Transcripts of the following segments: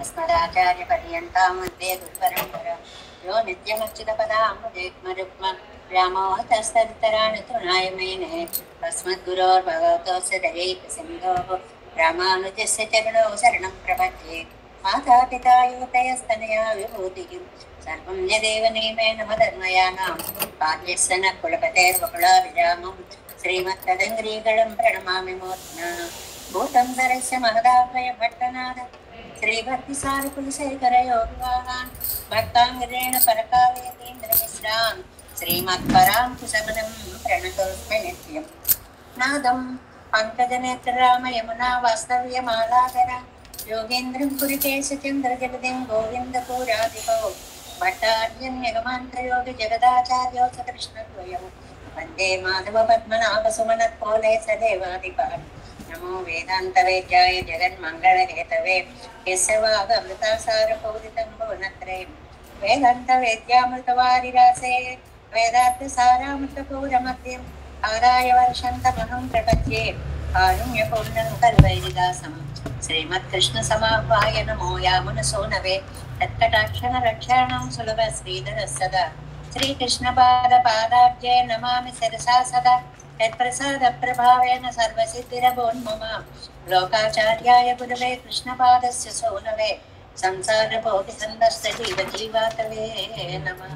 अस्मदाचार्यपर्यन्तां वन्दे गुरुपरम्परा यो नित्यमच्युतपदाम्बुजयुग्मरुक्म व्यामोहतस्तदितराणि तृणाय मेने अस्मद्गुरोर्भगवतोऽस्य दयैकसिन्धोः रामानुजस्य चरणौ शरणं प्रपद्ये मातापिता युवतयस्तनया विभूतिः सर्वं यदेव नियमेन मदन्वयानां बाल्यस्य न कुलपतेर्वकुलाभिरामं श्रीमत्तदङ्ग्रीगणं प्रणमामि मूर्ध्ना भूतं धरस्य महदाभय भट्टनाद श्रीभक्तिसारकुलशेखर योगिवाहान् भक्ताङ्गरेण परकालयतीन्द्रमिश्रान् श्रीमत्पराङ्कुशमनं प्रणतोऽस्मि नित्यम् नादं पङ्कजनेत्रराम यमुना वास्तव्यमालाधर योगेन्द्रं पुरिकेशचन्द्रजगदिं गोविन्दपुराधिपौ भट्टार्यन्यगमान्तयोगि जगदाचार्यो च कृष्णद्वयौ वन्दे माधव पद्मनाभसुमनत्कोले सदेवाधिपान् नमो वेदान्तवेद्याय जगन्मङ्गलहेतवे यस्य वागमृतासारपौरितं भुवनत्रयं वेदान्तवेद्यामृतवारिरासे वेदार्थसारामृतपूरमध्यम् आदाय वर्षन्तमहं प्रपद्ये कारुण्यपूर्णं कल्वैरिदासं श्रीमत्कृष्णसमाह्वाय नमो यामुनसोनवे तत्कटाक्षरक्षाणां सुलभ श्रीधरः सदा श्रीकृष्णपादपादाब्जे नमामि शिरसा सदा यत्प्रसादप्रभावेन सर्वसिद्धिरभून्मम लोकाचार्याय गुरवे कृष्णपादस्य सोनवे संसारभोगिसन्दस्य जीवजीवातवे नमः।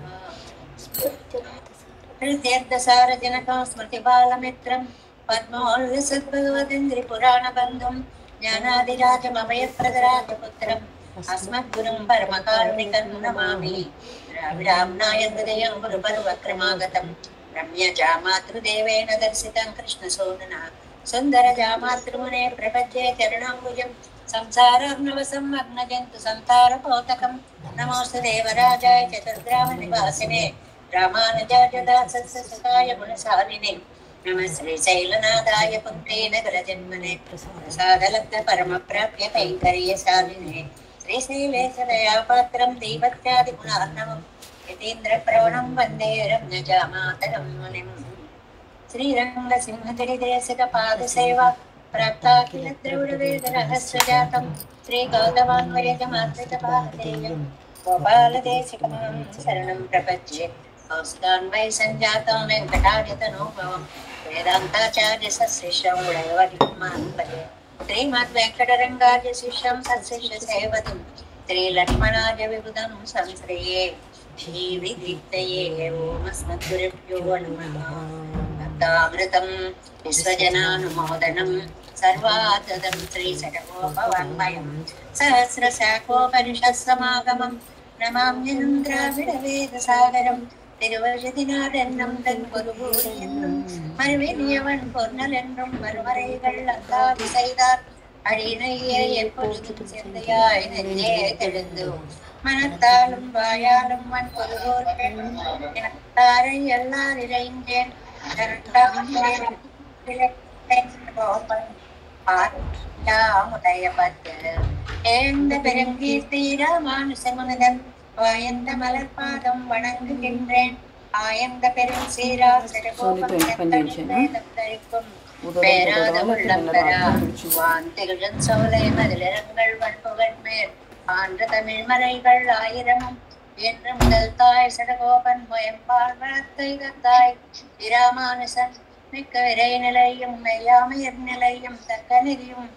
हृद्यर्धसारजनकं स्मृतिबालमित्रं पद्मोल्लसद्भगवतीन्द्रिपुराणबन्धुं ज्ञानादिराजमभयप्रदराजपुत्रम् अस्मद्गुरुं परमकारुणिकं नमामि। द्राविडाम्नायहृदयं गुरुपर्वक्रमागतम् रम्यजामातृदेवेन दर्शितं कृष्णसोदना सुन्दरजामातृमुने प्रपद्ये चरणाम्बुजं संसारार्णवसंमग्नजन्तु संसारपोतकं नमोऽस्तु देवराजाय चतुर्ग्रामनिवासिने रामानुजार्यदासस्य गुणशालिने नमः श्रीशैलनाथाय पुत्रेणगरजन्मने प्रसादलब्धपरमप्राप्य कैङ्कर्यशालिने श्रीशैलेशदयापात्रं दैवत्यादिगुणार्णवम् यतीन्द्रप्रवणं वन्दे रम्यजामातरं मुनिम् श्रीरङ्गसिंहचरितपादसेवा प्राप्ताखिलद्रविडवेदरहस्यजातं श्रीगौतमान्वयजमात्रितपादेयं गोपालदेशिकं शरणं प्रपद्ये कौस्तुभान्वये सञ्जातं वेङ्कटार्यतनोभवं वेदान्ताचार्यसशिष्यं उडयवरिमान्वये श्रीमद्वेङ्कटरङ्गार्यशिष्यं सशिष्यसेवतिं श्रीलक्ष्मणार्य विबुधं संश्रये श्रीविदीप्तये ओमस्मद्गुरुभ्यो नमः। भक्तामृतं विश्वजनानुमोदनं सर्वातदं श्रीशतकोपवाङ्मयं सहस्रशाखोपनिषत्समागमं नमाम्यहं द्राविडवेदसागरं तिरुवഴുதினாடென்னும் தன் பொறுபூரி என்னும் மறுவினியவன் பொன்னலென்றும் மறுமறைகள் அல்லாது செய்தார் அடியினையே எப்பொழுதும் சிந்தையாய் நெஞ்சே தெளிந்து மனத்தாலும் வாயாலும் மண் பொருளோரை எல்லார் இறைஞ்சேன் ஏந்த பெருங்கீர்த்தி ராமானுசமுனிதன் வாயந்த மலர்பாதம் வணங்குகின்றேன் ஆயந்த பெரும் சீரா சிறகோபம் பேராத உள்ளம் பெறா வாந்திகள் சோலை மதிலரங்கள் வன்புகள் மேல் ஆன்ற தமிழ் மறைகள் ஆயிரமும் என்று முதல் தாய் சடகோபன் முயம்பால் வளர்த்தை தாய் இராமானுசன் மிக்க விரை நிலையும் மெய்யாமையர் நிலையும் தக்க நெறியும்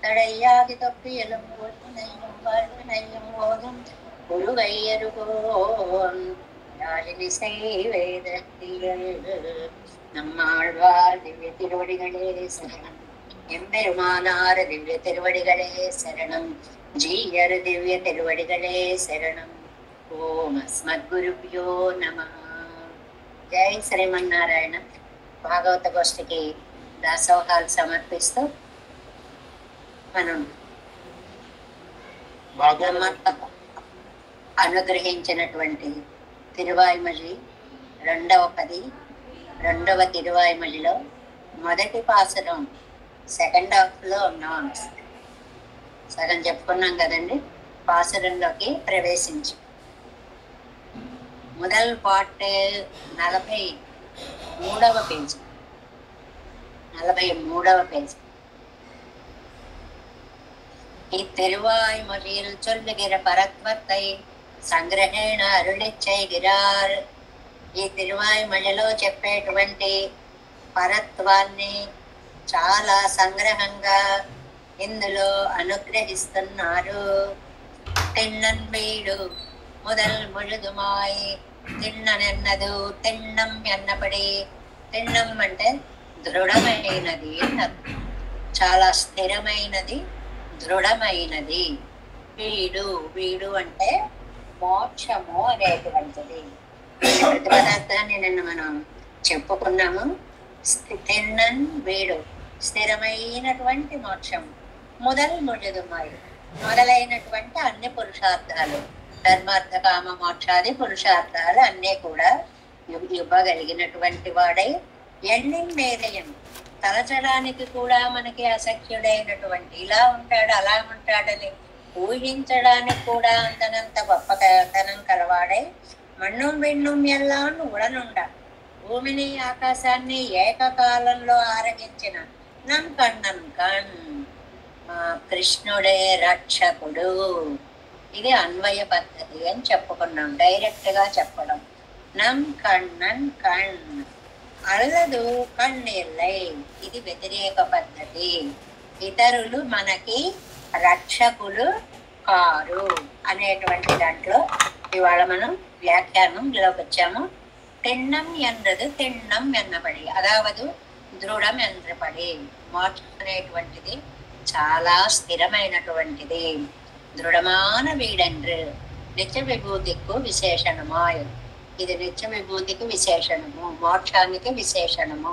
தடையாகி தொப்பியலும் ஓட்டுனையும் வாழ்வினையும் ஓதும் குருவையருகோன் யாழினிசை வேதத்தியல் நம்மாழ்வார் திவ்ய திருவடிகளே சரணம் எம்பெருமானார் திவ்ய திருவடிகளே சரணம் ஜீயர் திவ்ய திருவடிகளே శరణం ఓం అస్మద్గురుభ్యో నమః. జై శ్రీమన్నారాయణ. భాగవత గోష్ఠికి దాసోహాలు సమర్పిస్తూ మనం అనుగ్రహించినటువంటి తిరువాయిమలి రెండవ తిరువాయిమలిలో మొదటి పాసురం సెకండ్ హాఫ్లో ఉన్నాం. సగం చెప్పుకున్నాం కదండి. పాసురంలోకి ప్రవేశించి முதல் பாட்டு 43వ పేజీ இத்திருவாய்மொழியில் சொல்லுகிற பரத்வத்தை సంగ్రహేణ అరుళిచ్చైగిరార్. ఈ తిరువాయుమొழிలో చెప్పేటువంటి పరత్వాన్ని చాలా సంగ్రహంగా ఇందులో అనుగ్రహిస్తున్నారు. తిన్నన్ వీడు முதல் முழுதுமாய் తిన్ననెన్నదు తిన్నం ఎన్నబడి. తిన్నం అంటే దృఢమైనది అన్నారు. చాలా స్థిరమైనది, దృఢమైనది. వీడు వీడు అంటే మోక్షము అనేటువంటిది. ప్రతి పదార్థాన్ని నిన్న మనం చెప్పుకున్నాము. తిన్నన్ వీడు స్థిరమైనటువంటి మోక్షం. ముഴുదుమాయి మొదలైనటువంటి అన్ని పురుషార్థాలు, ధర్మార్థ కామ మోక్షాది పురుషార్థాలు అన్నీ కూడా ఇవ్వగలిగినటువంటి వాడై ఎన్నిండేదయం తలచడానికి కూడా మనకి అసఖ్యుడైనటువంటి, ఇలా ఉంటాడు అలా ఉంటాడని ఊహించడానికి కూడా అంతనంత గొప్పతనం కలవాడై మన్నుం విన్నుం ఎల్లాను ఉడనుండ భూమిని ఆకాశాన్ని ఏకకాలంలో ఆరగించిన నన్ కణ్ మా కృష్ణుడే రక్షకుడు. ఇది అన్వయ పద్ధతి అని చెప్పుకున్నాం. డైరెక్ట్ గా చెప్పడం. నన్ కణ్ అల్లదు కన్నీళ్ళై, ఇది వ్యతిరేక పద్ధతి. ఇతరులు మనకి రక్షకులు కారు అనేటువంటి దాంట్లో ఇవాళ మనం వ్యాఖ్యానంలోకి వచ్చాము. తిన్నం ఎన్నదు తిన్నం ఎన్నబడి, అదావదు దృఢం ఎన్నబడి. మోక్షం అనేటువంటిది చాలా స్థిరమైనటువంటిది. దృఢமான వీడెன்று నిత్య విభూతికు విశేషణమాయ్. ఇది నిత్య విభూతికి విశేషణము, మోక్షానికి విశేషణము.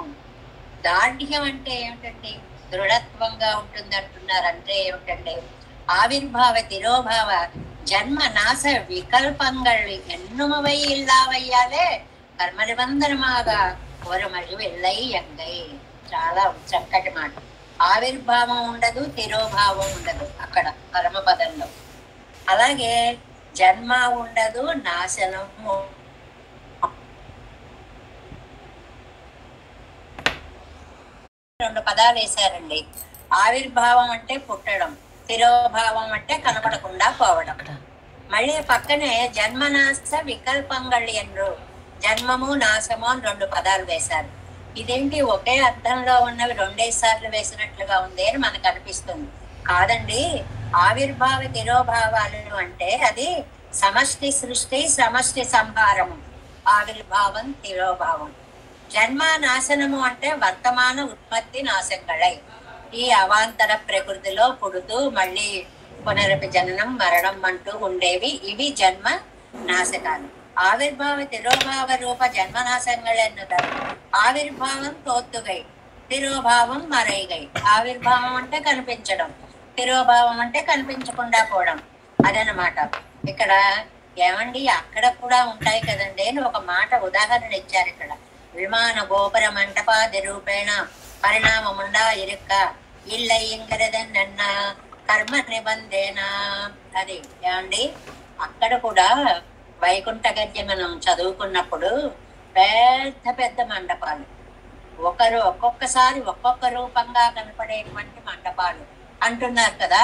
దార్ఢ్యం అంటే ఏమిటండి? దృఢత్వంగా ఉంటుంది అంటున్నారు. అంటే ఏమిటండి? ఆవిర్భావ తిరోభావ జన్మ నాశ వికల్పంగళ్ ఎన్నుమవై ఇల్లావయ్యాలే కర్మ నిబంధనమాగా ఒరమళి వెళ్ళై ఎంగై. చాలా చక్కటి మాట. ఆవిర్భావం ఉండదు, తిరోభావం ఉండదు అక్కడ పరమపదంలో. అలాగే జన్మ ఉండదు, నాశనము. రెండు పదాలు వేశారండి. ఆవిర్భావం అంటే పుట్టడం, తిరోభావం అంటే కనపడకుండా పోవడం. మళ్ళీ పక్కనే జన్మనాశ వికల్పంగళి ఎన్రు, జన్మము నాశము అని రెండు పదాలు వేశారు. ఇదేంటి ఒకే అర్థంలో ఉన్నవి రెండేసార్లు వేసినట్లుగా ఉంది అని మనకు అనిపిస్తుంది. కాదండి, ఆవిర్భావ తిరోభావాలు అంటే అది సమష్టి సృష్టి, సమష్టి సంహారము. ఆవిర్భావం తిరోభావం. జన్మ నాశనము అంటే వర్తమాన ఉత్పత్తి నాశంగళై, ఈ అవాంతర ప్రకృతిలో పుడుతూ మళ్ళీ పునరపి జననం మరణం అంటూ ఉండేవి. ఇవి జన్మ నాశకాలు. ఆవిర్భావ తిరోభావ రూప జన్మనాశంగళెన్నుతారు. ఆవిర్భావం తోత్తుగై, తిరోభావం మరైగై. ఆవిర్భావం అంటే కనిపించడం, తిరోభావం అంటే కనిపించకుండా పోవడం. అదనమాట. ఇక్కడ ఏమండి అక్కడ కూడా ఉంటాయి కదండి అని ఒక మాట ఉదాహరణ ఇచ్చారు. ఇక్కడ విమాన గోపుర మంటపాది రూపేణ పరిణామముండా ఇరుక్క ఇల్లయ్యంగరదన్న కర్మ నిబంధేన. అది ఏమండి అక్కడ కూడా వైకుంఠ గద్య మనం చదువుకున్నప్పుడు పెద్ద పెద్ద మండపాలు, ఒక్కొక్కసారి ఒక్కొక్క రూపంగా కనపడేటువంటి మండపాలు అంటున్నారు కదా.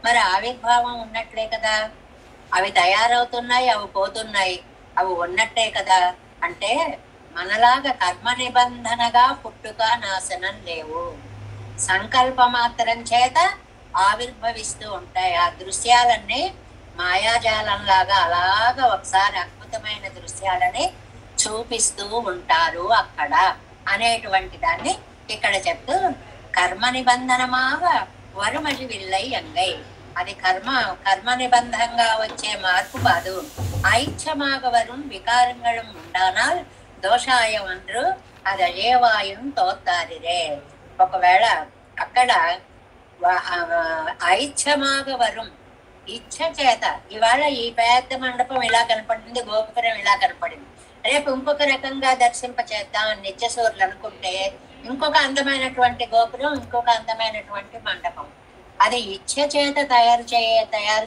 మరి ఆవిర్భావం ఉన్నట్లే కదా, అవి తయారవుతున్నాయి, అవి పోతున్నాయి, అవి ఉన్నట్టే కదా. అంటే మనలాగా కర్మ నిబంధనగా పుట్టుక నాశనం లేవు. సంకల్ప మాత్రం చేత ఆవిర్భవిస్తూ ఉంటాయి. ఆ దృశ్యాలన్నీ మాయాజాలంలాగా అలాగా ఒకసారి అద్భుతమైన దృశ్యాలని చూపిస్తూ ఉంటారు అక్కడ అనేటువంటి దాన్ని ఇక్కడ చెప్తూ కర్మ నిబంధనమాగా వరుమళి విల్లై ఎంగై. అది కర్మ నిబంధంగా వచ్చే మార్పు కాదు. ఐచ్ఛమాగ వரும் వికారంగళం ఉండానాల్ దోషాయం అంటారు. అది అజేవాయం తోత్తారిరే. ఒకవేళ అక్కడ ఐచ్ఛమాగ వరం, ఇచ్ఛ చేత ఇవాళ ఈ పెద్ద మండపం ఇలా కనపడింది, గోపురం ఇలా కనపడింది, రేపు ఇంకొక రకంగా దర్శింప చేద్దాం నిత్యసూరులు అనుకుంటే ఇంకొక అందమైనటువంటి గోపురం, ఇంకొక అందమైనటువంటి మండపం. అది ఇచ్ఛ చేత తయారు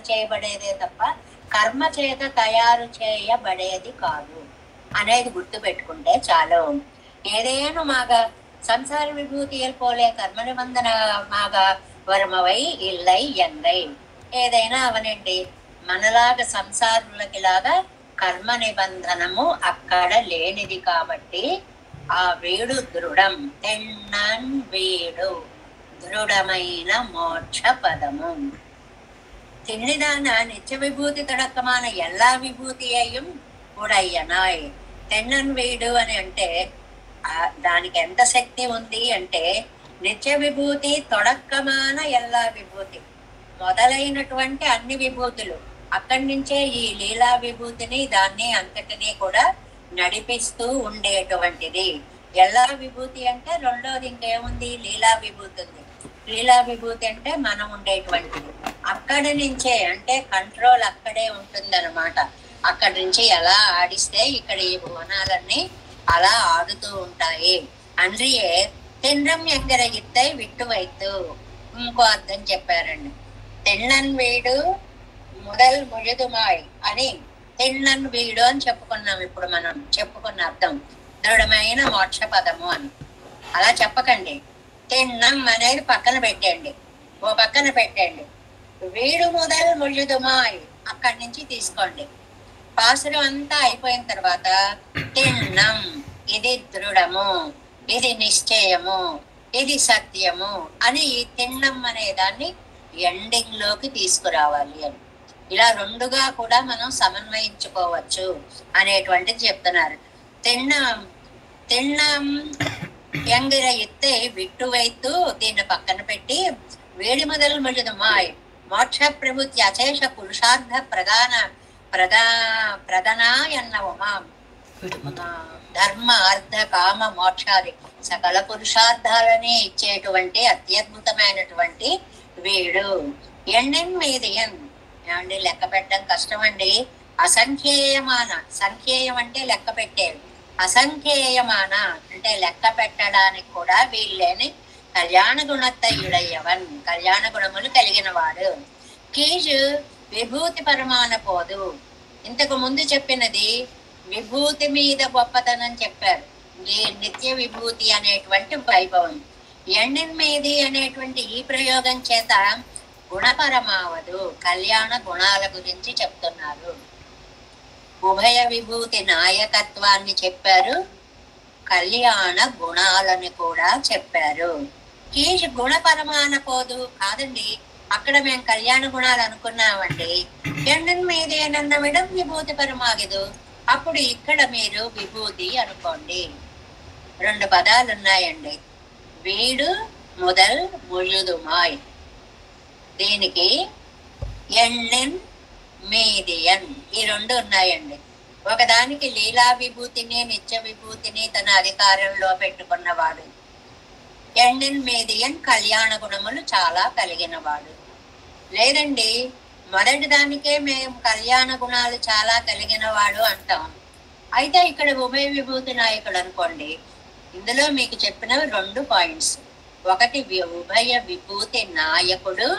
చేయబడేదే తప్ప కర్మ చేత తయారు చేయబడేది కాదు అనేది గుర్తు పెట్టుకుంటే చాలు. ఏదేను మాగా సంసార విభూతియల్ పోలే కర్మ నిబంధన మాగా వరమవై ఇల్లై ఎంగై. ఏదైనా అవనండి. మనలాగా సంసారులకి లాగా కర్మ నిబంధనము అక్కడ లేనిది కాబట్టి ఆ వీడు దృఢం, తెన్నన్ వీడు దృఢమైన మోక్ష పదము. திண்ணிதான நிச்ச விபூதி தொடக்கமான எல்லா విభూతియయం ఉడయ్యనాయ్. తెన్నన్ వీడు అని అంటే దానికి ఎంత శక్తి ఉంది అంటే, నిత్య విభూతి తొడక్కమాన ఎల్లా విభూతి, మొదలైనటువంటి అన్ని విభూతులు అక్కడి నుంచే ఈ లీలా విభూతిని దాన్ని అంతటినీ కూడా నడిపిస్తూ ఉండేటువంటిది. ఎల్లా విభూతి అంటే రెండోది ఇంకేముంది, లీలా విభూతి ఉంది. లీలా విభూతి అంటే మనం ఉండేటువంటిది. అక్కడి నుంచే అంటే కంట్రోల్ అక్కడే ఉంటుందన్నమాట. అక్కడి నుంచి ఎలా ఆడిస్తే ఇక్కడ ఈ భువనాలన్నీ అలా ఆడుతూ ఉంటాయి. అన్రియే తిండ్రం ఎగ్గర ఇత్తై విట్టు వైతు. ఇంకో అర్థం చెప్పారండి. తిన్నన్ వీడు ముదల్ ముഴുదుమాయ్ అని తిన్నన్ వీడు అని చెప్పుకున్నాం. ఇప్పుడు మనం చెప్పుకున్న అర్థం దృఢమైన మోక్ష పదము అని. అలా చెప్పకండి. తిన్నం అనేది పక్కన పెట్టండి, ఓ పక్కన పెట్టండి. వీడు ముదల్ ముഴുదుమాయ్ అక్కడి నుంచి తీసుకోండి. పాసురం అంతా అయిపోయిన తర్వాత తిన్నం ఇది దృఢము, ఇది నిశ్చయము, ఇది సత్యము అని ఈ తిన్నం అనే దాన్ని ఎండింగ్ లోకి తీసుకురావాలి అని. ఇలా రెండుగా కూడా మనం సమన్వయించుకోవచ్చు అనేటువంటిది చెప్తున్నారు. తిన్నం ఎంగిర ఎత్తే విట్టు వైతూ దీన్ని పక్కన పెట్టి వేడి మొదలు ముഴുదుమాయ్ మోక్ష ప్రభుత్వ అశేష పురుషార్థ ప్రధాన ఎన్నవమా ధర్మ అర్థ కామ మోక్షాది సకల పురుషార్థాలని ఇచ్చేటువంటి అత్యద్భుతమైనటువంటి వీడు. ఎన్నెన్మీదియన్ ఏమండి, లెక్క పెట్టడం కష్టమండి. అసంఖ్యేయమాన, సంఖ్యేయం అంటే లెక్క పెట్టేవి, అసంఖ్యేయమాన అంటే లెక్క పెట్టడానికి కూడా వీళ్ళని కళ్యాణ గుణత్తయుడయ్యవన్, కళ్యాణ గుణములు కలిగిన వాడు. కీజు విభూతి పరమాన పోదు. ఇంతకు ముందు చెప్పినది విభూతి మీద గొప్పతనం చెప్పారు, ఈ నిత్య విభూతి అనేటువంటి వైభవం. ఎండిన్మీది అనేటువంటి ఈ ప్రయోగం చేత గుణపరమావదు, కళ్యాణ గుణాల గురించి చెప్తున్నారు. ఉభయ విభూతి నాయకత్వాన్ని చెప్పారు, కళ్యాణ గుణాలను కూడా చెప్పారు. కీష్ గుణపరమాన పోదు కాదండి, అక్కడ మేము కళ్యాణ గుణాలు అనుకున్నామండి. ఎండన్ మీదేనన్న విడం విభూతి పరమాగదు, అప్పుడు ఇక్కడ మీరు విభూతి అనుకోండి. రెండు పదాలు ఉన్నాయండి, వీడు ముదల్ ముഴുదుమాయ్. దీనికి ఎన్నెన్ మీదియన్ ఈ రెండు ఉన్నాయండి. ఒకదానికి లీలా విభూతిని నిత్య విభూతిని తన అధికారంలో పెట్టుకున్నవాడు. ఎన్నెన్ మీదియన్ కళ్యాణ గుణములు చాలా కలిగిన వాడు. లేదండి, మొదటి దానికే మేము కళ్యాణ గుణాలు చాలా కలిగిన వాడు అంటాం. అయితే ఇక్కడ ఉభయ విభూతి నాయకుడు అనుకోండి. ఇందులో మీకు చెప్పినవి రెండు పాయింట్స్. ఒకటి ఉభయ విభూతి నాయకుడు,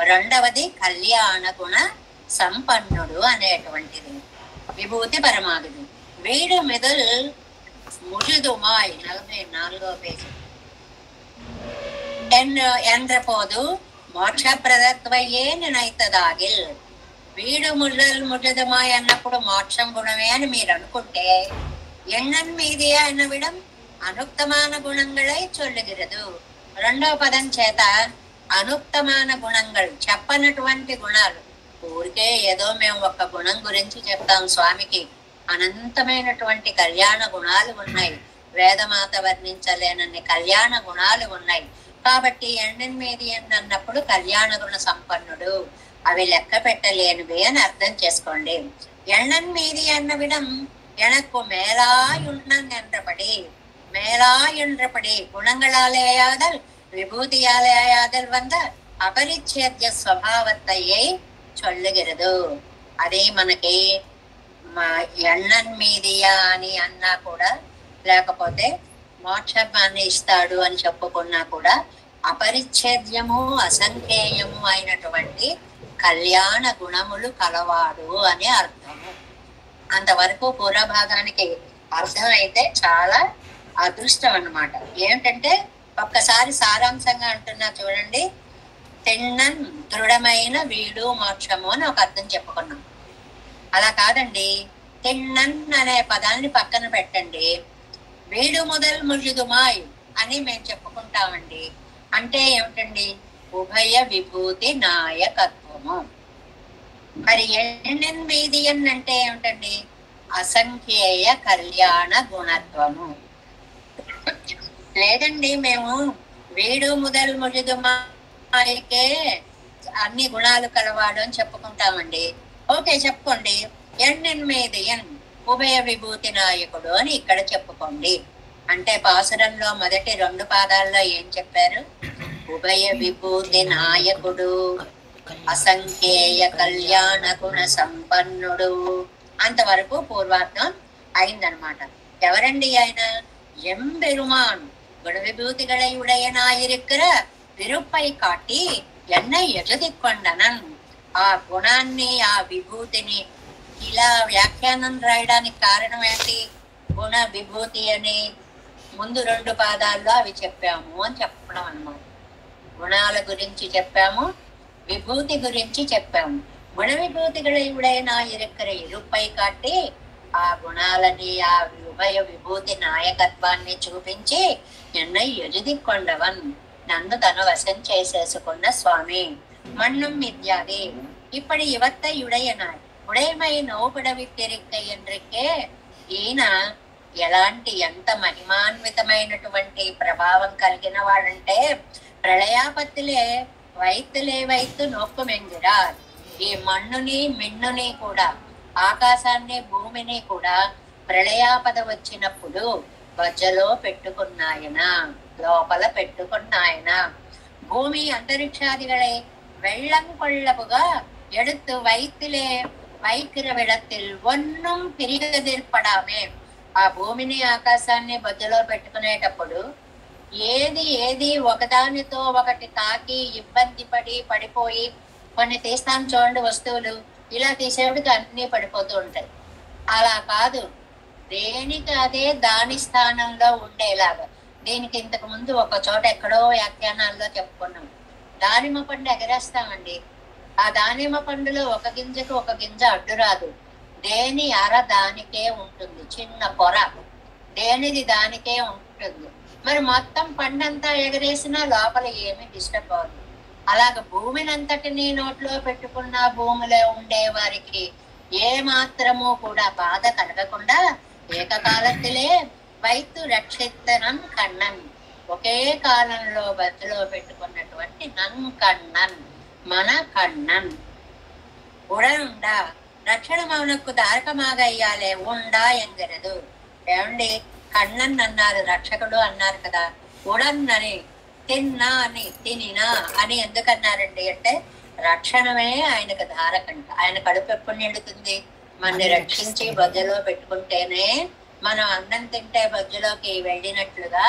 రెండవది కళ్యాణ గుణ సంపన్నుడు అనేటువంటిది. విభూతి పరమాగదు. వీడు మెదల్ ముഴുదుమాయ్ 44వ పేజీ. ఎంద్రపోదు మోక్ష ప్రదత్వయే నినైతదాగిల్. వీడు ముഴുదుమాయ్ అన్నప్పుడు మోక్షం గుణమే అని మీరు అనుకుంటే, ఎన్నన్ మీదే అన్న విడం అనుక్తమాన గుణంగళై చొల్లుగిరదు. రెండవ పదం చేత అనుక్తమాన గుణంగళ్ చెప్పనటువంటి గుణాలు. ఊరికే ఏదో మేము ఒక్క గుణం గురించి చెప్తాం, స్వామికి అనంతమైనటువంటి కళ్యాణ గుణాలు ఉన్నాయి, వేదమాత వర్ణించలేనన్ని కళ్యాణ గుణాలు ఉన్నాయి. కాబట్టి ఎన్నెనిమిది అన్నప్పుడు కళ్యాణ గుణ సంపన్నుడు, అవి లెక్క పెట్టలేనివి అని అర్థం చేసుకోండి. ఎన్నెనిమిది అన్న విడం ఎనక్కు మేలాయుండపడి, மேலாயன்றபடி குணங்களாலேயாதல் விபூதியாலேயாதல் வந்த அபரிச்சேத்ய ஸ்வபாவத்தையை சொல்லுகிறது. అదే మనకి ఎన్నన్ మీదియా అని అన్నా కూడా, లేకపోతే మోక్షాన్ని ఇస్తాడు అని చెప్పుకున్నా కూడా, అపరిచ్ఛేద్యము అసంఖ్యేయము అయినటువంటి కళ్యాణ గుణములు కలవాడు అని అర్థము. అంతవరకు పూర్వభాగానికి అర్థం అయితే చాలా అదృష్టం అన్నమాట. ఏంటంటే ఒక్కసారి సారాంశంగా అంటున్నా చూడండి. తిన్నన్ దృఢమైన వీడు మోక్షము అని ఒక అర్థం చెప్పుకున్నాం. అలా కాదండి, తిన్నన్ అనే పదాన్ని పక్కన పెట్టండి, వీడు మొదలు ముజుదుమాయ్ అని మేము చెప్పుకుంటామండి. అంటే ఏమిటండి? ఉభయ విభూతి నాయకత్వము. మరి ఎన్నెన్మీదియన్ అంటే ఏమిటండి? అసంఖ్యేయ కళ్యాణ గుణత్వము. లేదండి, మేము వీడు మొదలు ముజుదుమాయికే అన్ని గుణాలు కలవాడు అని చెప్పుకుంటామండి. ఓకే, చెప్పుకోండి. ఎన్నెన్మీదియన్ ఉభయ విభూతి నాయకుడు అని ఇక్కడ చెప్పుకోండి. అంటే పాసురంలో మొదటి 2 పాదాల్లో ఏం చెప్పారు? ఉభయ విభూతి నాయకుడు, అసంఖ్యేయ కళ్యాణ గుణ సంపన్నుడు, అంతవరకు పూర్వార్థం అయిందనమాట. ఎవరండి ఆయన? ఎంబెరుమాన్ గుణ విభూతిகளை உடையனாயிருக்கிற విరుపై కాటి ఎన్నై ఎజదిక్కొండనన్. ఆ గుణాన్ని, ఆ విభూతిని ఇలా వ్యాఖ్యానం రాయడానికి కారణం ఏంటి? గుణ విభూతి అని ముందు 2 పాదాల్లో అవి చెప్పాము అని చెప్పడం అన్నమాట. గుణాల గురించి చెప్పాము, విభూతి గురించి చెప్పాము. గుణ విభూతిகளை உடையனாயிருக்கிற ఇరుపై కాటి ఆ గుణాలని, ఆ ఉభయ విభూతి నాయకత్వాన్ని చూపించి ఎన్నై ఎజదిక్కొండవన్, నన్ను తన వశం చేసేసుకున్న స్వామి. మన్నం ఇత్యాది இப்படி இவத்தை உடையனாய் ఉడయమై నోపుడవిత్తిరిక్క ఎండ్రికే. ఈయన ఎలాంటి, ఎంత మహిమాన్వితమైనటువంటి ప్రభావం కలిగిన వాడంటే, ప్రళయాపత్తులే వైత్తు నొక్కు మెంగిరార్. ఈ మన్నుని మిన్నుని కూడా, ఆకాశాన్ని భూమిని కూడా ప్రళయాపద వచ్చినప్పుడు బజ్జలో పెట్టుకున్నాయన, లోపల పెట్టుకున్నాయన. భూమి అంతరిక్షాదిகளை வெள்ளம் கொள்ளபுகா எடுத்து வைத்திலே வைக்கிற విడத்தில் ఒన్నం పిరిగదిర్పడామే. ఆ భూమిని ఆకాశాన్ని బజ్జలో పెట్టుకునేటప్పుడు ఏది ఒకదానితో ఒకటి తాకి ఇబ్బంది పడిపోయి, కొన్ని తీస్తాం చూడండి వస్తువులు, ఇలా తీసేవాడికి అన్ని పడిపోతూ ఉంటాయి. అలా కాదు, దేనికి అదే దాని స్థానంలో ఉండేలాగా. దీనికి ఇంతకు ముందు ఒక చోట ఎక్కడో వ్యాఖ్యానాల్లో చెప్పుకున్నాం. దానిమ్మ పండు ఎగరేస్తామండి, ఆ దానిమ్మ పండులో ఒక గింజకు ఒక గింజ అడ్డు రాదు. దేని అర దానికే ఉంటుంది, చిన్న పొర దేనిది దానికే ఉంటుంది. మరి మొత్తం పండంతా ఎగరేసినా లోపల ఏమీ డిస్టర్బ్ అవ్వదు. అలాగ భూమినంతటిని నోట్లో పెట్టుకున్న భూమిలో ఉండే వారికి ఏ మాత్రము కూడా బాధ కలగకుండా ఏకకాలத்திலே వైత్తు రక్షిత్తనం కన్నన్, ఒకే కాలంలో బతిలో పెట్టుకున్నటువంటి నన్ కన్నన్, మన కన్నన్. ఉడనుండ రక్షణమౌనకు దారకమాగయ్యాలే ఉండా ఎంగరదు. ఏమండి, కన్నన్ అన్నారు, రక్షకుడు అన్నారు కదా. ఉడన్నని తిన్నా అని తినినా అని ఎందుకన్నారండి అంటే, రక్షణమే ఆయనకు ధారకంట. ఆయన కడుపు ఎప్పుడు నిండుతుంది? మనని రక్షించి బొజ్జలో పెట్టుకుంటేనే, మనం అన్నం తింటే బొజ్జలోకి వెళ్ళినట్లుగా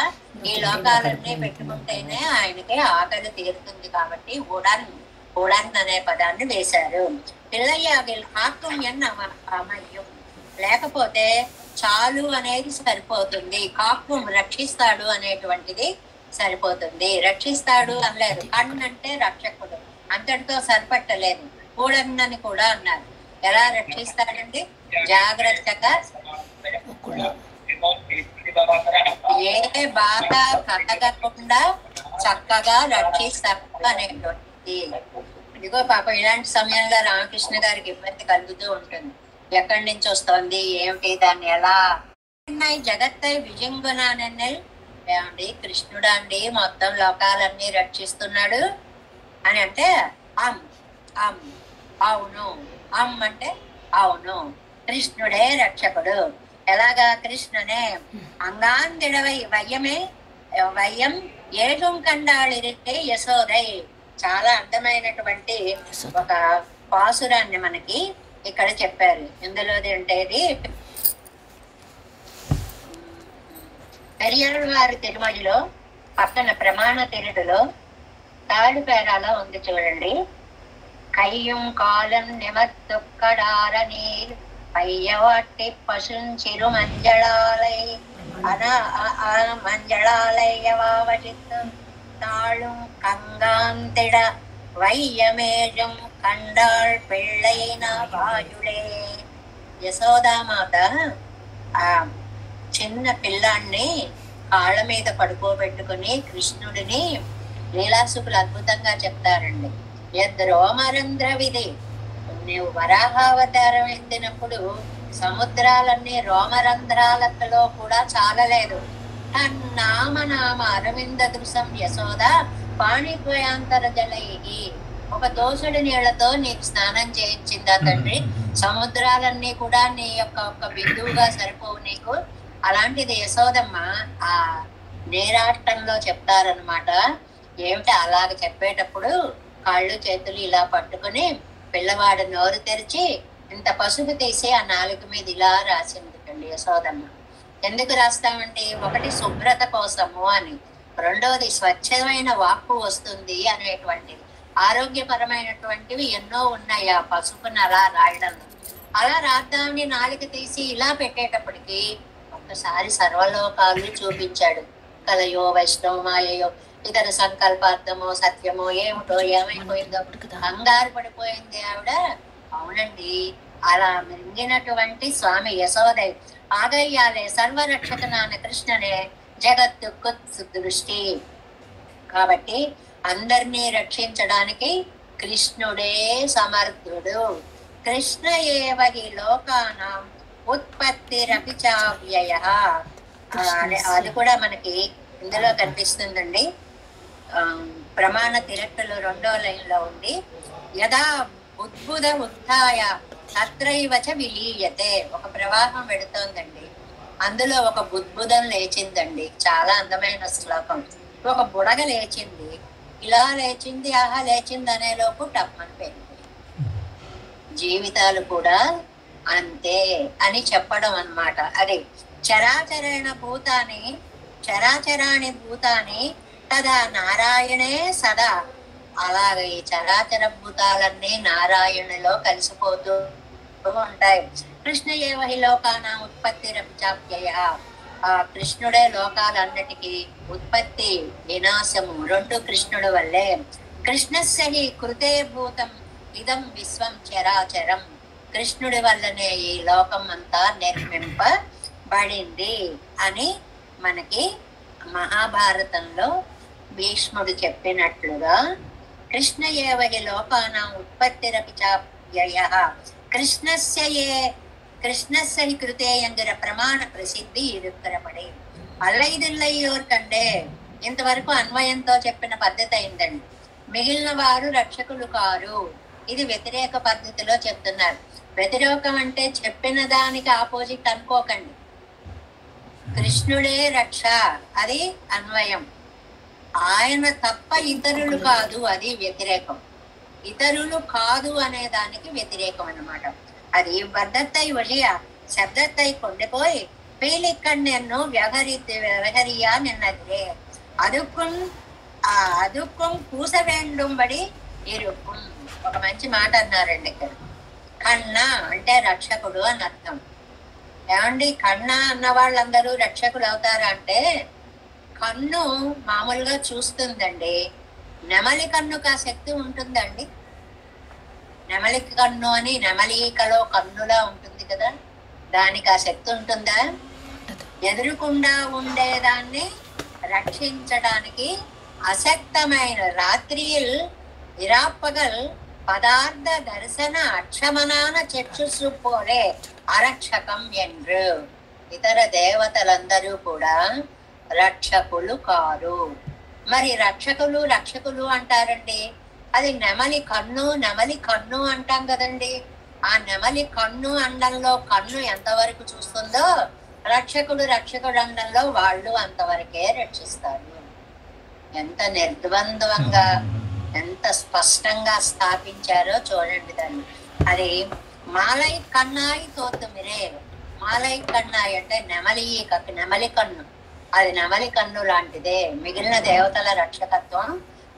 ఈ లోకాలన్నీ పెట్టుకుంటేనే ఆయనకి ఆకలి తీరుతుంది. కాబట్టి ఉడన్ అనే పదాన్ని వేశారు. పిల్లయ్యాగిల్ కాకుం ఎన్న అమయ్యం, లేకపోతే చాలు అనేది సరిపోతుంది. కాకుం రక్షిస్తాడు అనేటువంటిది సరిపోతుంది. రక్షిస్తాడు అనలేదు. కణ్ అంటే రక్షకుడు, అంతటితో సరిపట్టలేదు. కూడన్నని కూడా అన్నారు. ఎలా రక్షిస్తాడండి? జాగ్రత్తగా, ఏ బాధ కలగకుండా చక్కగా రక్షిస్తాడు అనేటువంటి. ఇదిగో పాపం ఇలాంటి సమయంలో రామకృష్ణ గారికి ఇబ్బంది కలుగుతూ ఉంటుంది. ఎక్కడి నుంచి వస్తుంది ఏమిటి, దాన్ని ఎలా జగత్తై విజంగునానెన్నెల్. ఏమండి, కృష్ణుడు అండి మొత్తం లోకాలన్నీ రక్షిస్తున్నాడు అని అంటే అమ్ అమ్ అవును, అమ్ అంటే అవును, కృష్ణుడే రక్షకుడు. ఎలాగా? కృష్ణనే అంగాందిడవై వయ్యం ఏజం కండాళిరితే యశోదై. చాలా అందమైనటువంటి ఒక పాసురాన్ని మనకి ఇక్కడ చెప్పారు. ఇందులోది ఉంటేది పెరియాళ్వారి తిరుమలలో పక్కన ప్రమాణ తిరుడులో తాడుపేరాలో ఉంది చూడండి. కయ్యం కాలం నిమత్తుక్కడార నీరు పయ్యవాటి పశుంచిరు మంజళాలై మంజళాలయ్యవావచిత్తు తాళుం కంగాంతిడ వైయమేజం కండాళ్ పెళ్ళైన బాయుడే. యశోదామాత ఆ చిన్న పిల్లాన్ని కాళ్ళ మీద పడుకోబెట్టుకుని కృష్ణుడిని లీలాసుకులు అద్భుతంగా చెప్తారండి. యద్రోమరంధ్ర విధి, నువ్వు వరాహావతారం ఎత్తినప్పుడు సముద్రాలన్నీ రోమరంధ్రాలలో కూడా చాలలేదు. నామ అరవింద దృశం యశోద పాణిద్వయాంతర జలైహి, ఒక దోసుడి నీళ్లతో నీకు స్నానం చేయించిందా తండ్రి? సముద్రాలన్నీ కూడా నీ యొక్క ఒక బిందువుగా సరిపోవు నీకు. అలాంటిది యశోదమ్మ ఆ నేరాటంలో చెప్తారనమాట. ఏమిటి అలాగ చెప్పేటప్పుడు కాళ్ళు చేతులు ఇలా పట్టుకుని పిల్లవాడు నోరు తెరిచి ఇంత పసుపు తీసి ఆ నాలుగు మీద ఇలా రాసింది యశోదమ్మ. ఎందుకు రాస్తామంటే, ఒకటి శుభ్రత కోసము అని, రెండవది స్వచ్ఛమైన వాక్కు వస్తుంది అనేటువంటిది. ఆరోగ్యపరమైనటువంటివి ఎన్నో ఉన్నాయి ఆ పసుపుని అలా రాయడంలో. అలా రాద్దామని నాలుగు తీసి ఇలా పెట్టేటప్పటికి ఒక్కసారి సర్వలోకాలు చూపించాడు. కలయో వైష్ణవమాయో ఇతర సంకల్పార్థమో సత్యమో ఏమిటో ఏమైపోయిందో కంగారు పడిపోయింది ఆవిడ. అవునండి, అలా మింగినటువంటి స్వామి యశోదై ఆగయ్యాలే సర్వరక్షకనాన కృష్ణనే జగత్తు దృష్టి. కాబట్టి అందరినీ రక్షించడానికి కృష్ణుడే సమర్థుడు. కృష్ణ ఏవ హి లోకానాం ఉత్పత్తిరపి చావ్యయ. అది కూడా మనకి ఇందులో కనిపిస్తుందండి. ప్రమాణ తిరట్టులు 2వ లైన్లో ఉంది. యదా ఉద్భుత ఉత్థాయ తత్రైవచ విలీయతే. ఒక ప్రవాహం వెడుతోందండి, అందులో ఒక బుద్భుదం లేచిందండి. చాలా అందమైన శ్లోకం. ఒక బుడగ లేచింది, ఇలా లేచింది, ఆహా లేచింది అనేలోపు టప్పని పెరిగింది. జీవితాలు కూడా అంతే అని చెప్పడం అన్నమాట. అది చరాచరాణి భూతాని తదా నారాయణే సదా. అలాగే ఈ చరాచర భూతాలన్నీ నారాయణలో కలిసిపోతూ ఉంటాయి. కృష్ణ ఏవ హి లోకానాం ఉత్పత్తిరపి చాప్యయ. ఆ కృష్ణుడే లోకాలన్నిటికీ ఉత్పత్తి వినాశము రెండు కృష్ణుడు వల్లే. కృష్ణస్య హి కృతే భూతం ఇదం విశ్వం చరాచరం. కృష్ణుడి వల్లనే ఈ లోకం అంతా నిర్మింపబడింది అని మనకి మహాభారతంలో భీష్ముడు చెప్పినట్లుగా కృష్ణ ఏవ హి లోకానాం ఉత్పత్తిరపి చాప్యయ கிருஷ்ணஸ்ய கிருதே என்கிற பிரமாண பிரసిద్ధి இருக்கிறபடி అల్లైదిల్లయ్యోర్ కంటే ఇంతవరకు అన్వయంతో చెప్పిన పద్ధతి అయిందండి. మిగిలిన వారు రక్షకులు కారు. ఇది వ్యతిరేక పద్ధతిలో చెప్తున్నారు. వ్యతిరేకం అంటే చెప్పిన దానికి ఆపోజిట్ అనుకోకండి. కృష్ణుడే రక్ష, అది అన్వయం. ఆయన తప్ప ఇతరులు కాదు, అది వ్యతిరేకం. ఇతరులు కాదు అనే దానికి వ్యతిరేకం అన్నమాట. అది బద్దత్తై ఒழிய శబ్దత్తై కొండిపోయి పీలిక్కన్నెన్ను వ్యవహరియా నిన్నదిరే అదుక్కుం పూస వేండుంబడి ఇరుక్కుం. ఒక మంచి మాట అన్నారండి ఇక్కడ. కన్న అంటే రక్షకుడు అని అర్థం. ఏమండి, కన్న అన్న వాళ్ళందరూ రక్షకులు అవుతారా అంటే, కన్ను మామూలుగా చూస్తుందండి. నెమలి కన్నుకు ఆ శక్తి ఉంటుందండి. నెమలి కన్ను అని నెమలికలో కన్నులా ఉంటుంది కదా, దానికి ఆ శక్తి ఉంటుందా? ఎదురుకుండా ఉండేదాన్ని రక్షించడానికి అశక్తమైన రాత్రిயில் ఇరాపగల్ పదార్థ దర్శన అక్షమనాన చక్షుసు పోలే అరక్షకం என்று. ఇతర దేవతలందరూ కూడా రక్షకులు కారు. మరి రక్షకులు అంటారండి. అది నెమలి కన్ను అంటాం కదండి. ఆ నెమలి కన్ను అండంలో కన్ను ఎంతవరకు చూస్తుందో రక్షకుడు అండంలో వాళ్ళు అంతవరకే రక్షిస్తారు. ఎంత నిర్ద్వంద్వంగా, ఎంత స్పష్టంగా స్థాపించారో చూడండి దాన్ని. అది మాలై కన్నాయి తోతు మిరే. మాలై కన్నాయి అంటే నెమలి కన్ను. అది నెమలి కన్ను లాంటిదే. మిగిలిన దేవతల రక్షకత్వం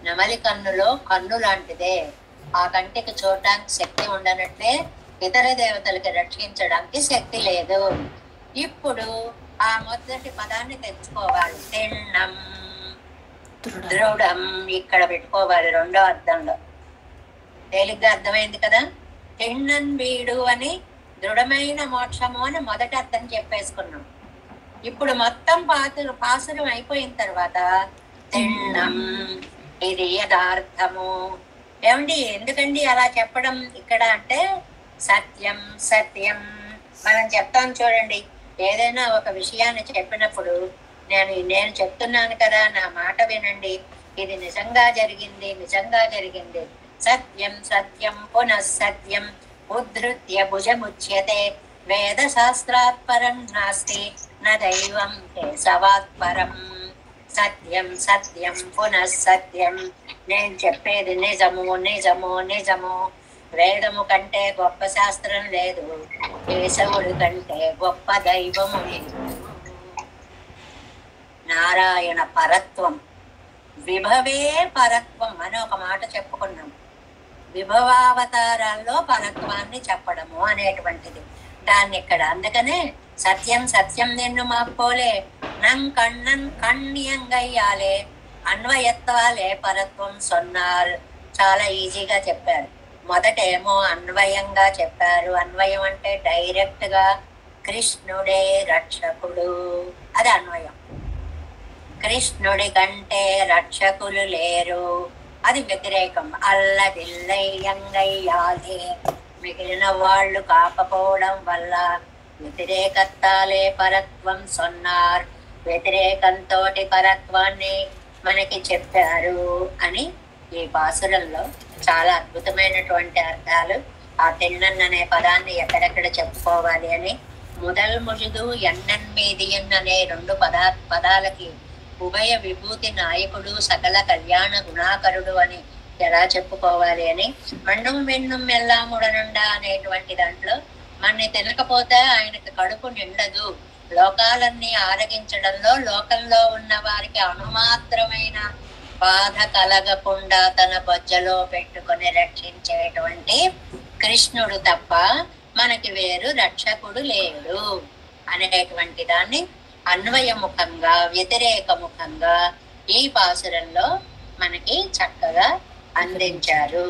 నెమలి కన్నులో కన్ను లాంటిదే. ఆ కంటికి చూడడానికి శక్తి ఉండనట్లే ఇతర దేవతలకి రక్షించడానికి శక్తి లేదు. ఇప్పుడు ఆ మొదటి పదాన్ని తెచ్చుకోవాలి. తిన్నం దృఢం ఇక్కడ పెట్టుకోవాలి 2వ అర్థంలో. తేలిగ్గా అర్థమైంది కదా. తిన్నన్ వీడు అని దృఢమైన మోక్షము అని మొదటి అర్థం చెప్పేసుకున్నాం. ఇప్పుడు మొత్తం పాసురం అయిపోయిన తర్వాత తిన్నం ఇది యథార్థము. ఏమండి ఎందుకండి అలా చెప్పడం ఇక్కడ అంటే సత్యం సత్యం మనం చెప్తాం చూడండి. ఏదైనా ఒక విషయాన్ని చెప్పినప్పుడు నేను చెప్తున్నాను కదా, నా మాట వినండి, ఇది నిజంగా జరిగింది, నిజంగా జరిగింది. సత్యం సత్యం పునః సత్యం ఉద్ధృత్య భుజముచ్యతే వేద శాస్త్రాత్ పరం నాస్తి న దైవం కేశవాత్ పరం. సత్యం సత్యం పునః సత్యం. నేను చెప్పేది నిజము నిజము నిజము. వేదము కంటే గొప్ప శాస్త్రం లేదు, కేశవుడి కంటే గొప్ప దైవము లేదు. నారాయణ పరత్వం, విభవే పరత్వం అని ఒక మాట చెప్పుకున్నాం. విభవావతారాల్లో పరత్వాన్ని చెప్పడము అనేటువంటిది దాన్ని ఇక్కడ. అందుకనే సత్యం సత్యం నిన్ను మాపోలే నం కണ്ണన్ కణ్యంగయ్యాలే అన్వయత్వాలే పరత్వం సొన్నారు. చాలా ఈజీగా చెప్పారు. మొదటేమో అన్వయంగా చెప్పారు. అన్వయం అంటే డైరెక్ట్ గా కృష్ణుడే రక్షకుడు, అది అన్వయం. కృష్ణుడి కంటే రక్షకులు లేరు, అది వ్యతిరేకం. అల్లదిల్లయ్యంగయ్యాలే మిగిలిన వాళ్ళు కాకపోవడం వల్ల వ్యతిరేకత్వాలే పరత్వం సొన్నారు. వ్యతిరేకంతో పరత్వాన్ని మనకి చెప్పారు అని ఈ పాసురంలో చాలా అద్భుతమైనటువంటి అర్థాలు. ఆ తిన్నన్ అనే పదాన్ని ఎక్కడెక్కడ చెప్పుకోవాలి అని ముదల్ ముజుదు ఎన్నన్ మీదియన్ అనే రెండు పదాలకి ఉభయ విభూతి నాయకుడు సకల కళ్యాణ గుణాకరుడు అని ఎలా చెప్పుకోవాలి అని, మన్నం వెన్నం మెల్లాముడనుండా అనేటువంటి దాంట్లో మన్ని తినకపోతే ఆయనకి కడుపు నిండదు, లోకాలన్నీ ఆరగించడంలో లోకంలో ఉన్న వారికి అణుమాత్రమైన బాధ కలగకుండా తన బొజ్జలో పెట్టుకొని రక్షించేటువంటి కృష్ణుడు తప్ప మనకి వేరు రక్షకుడు లేడు అనేటువంటి దాన్ని అన్వయముఖంగా వ్యతిరేకముఖంగా ఈ పాసురంలో మనకి చక్కగా అందించారు.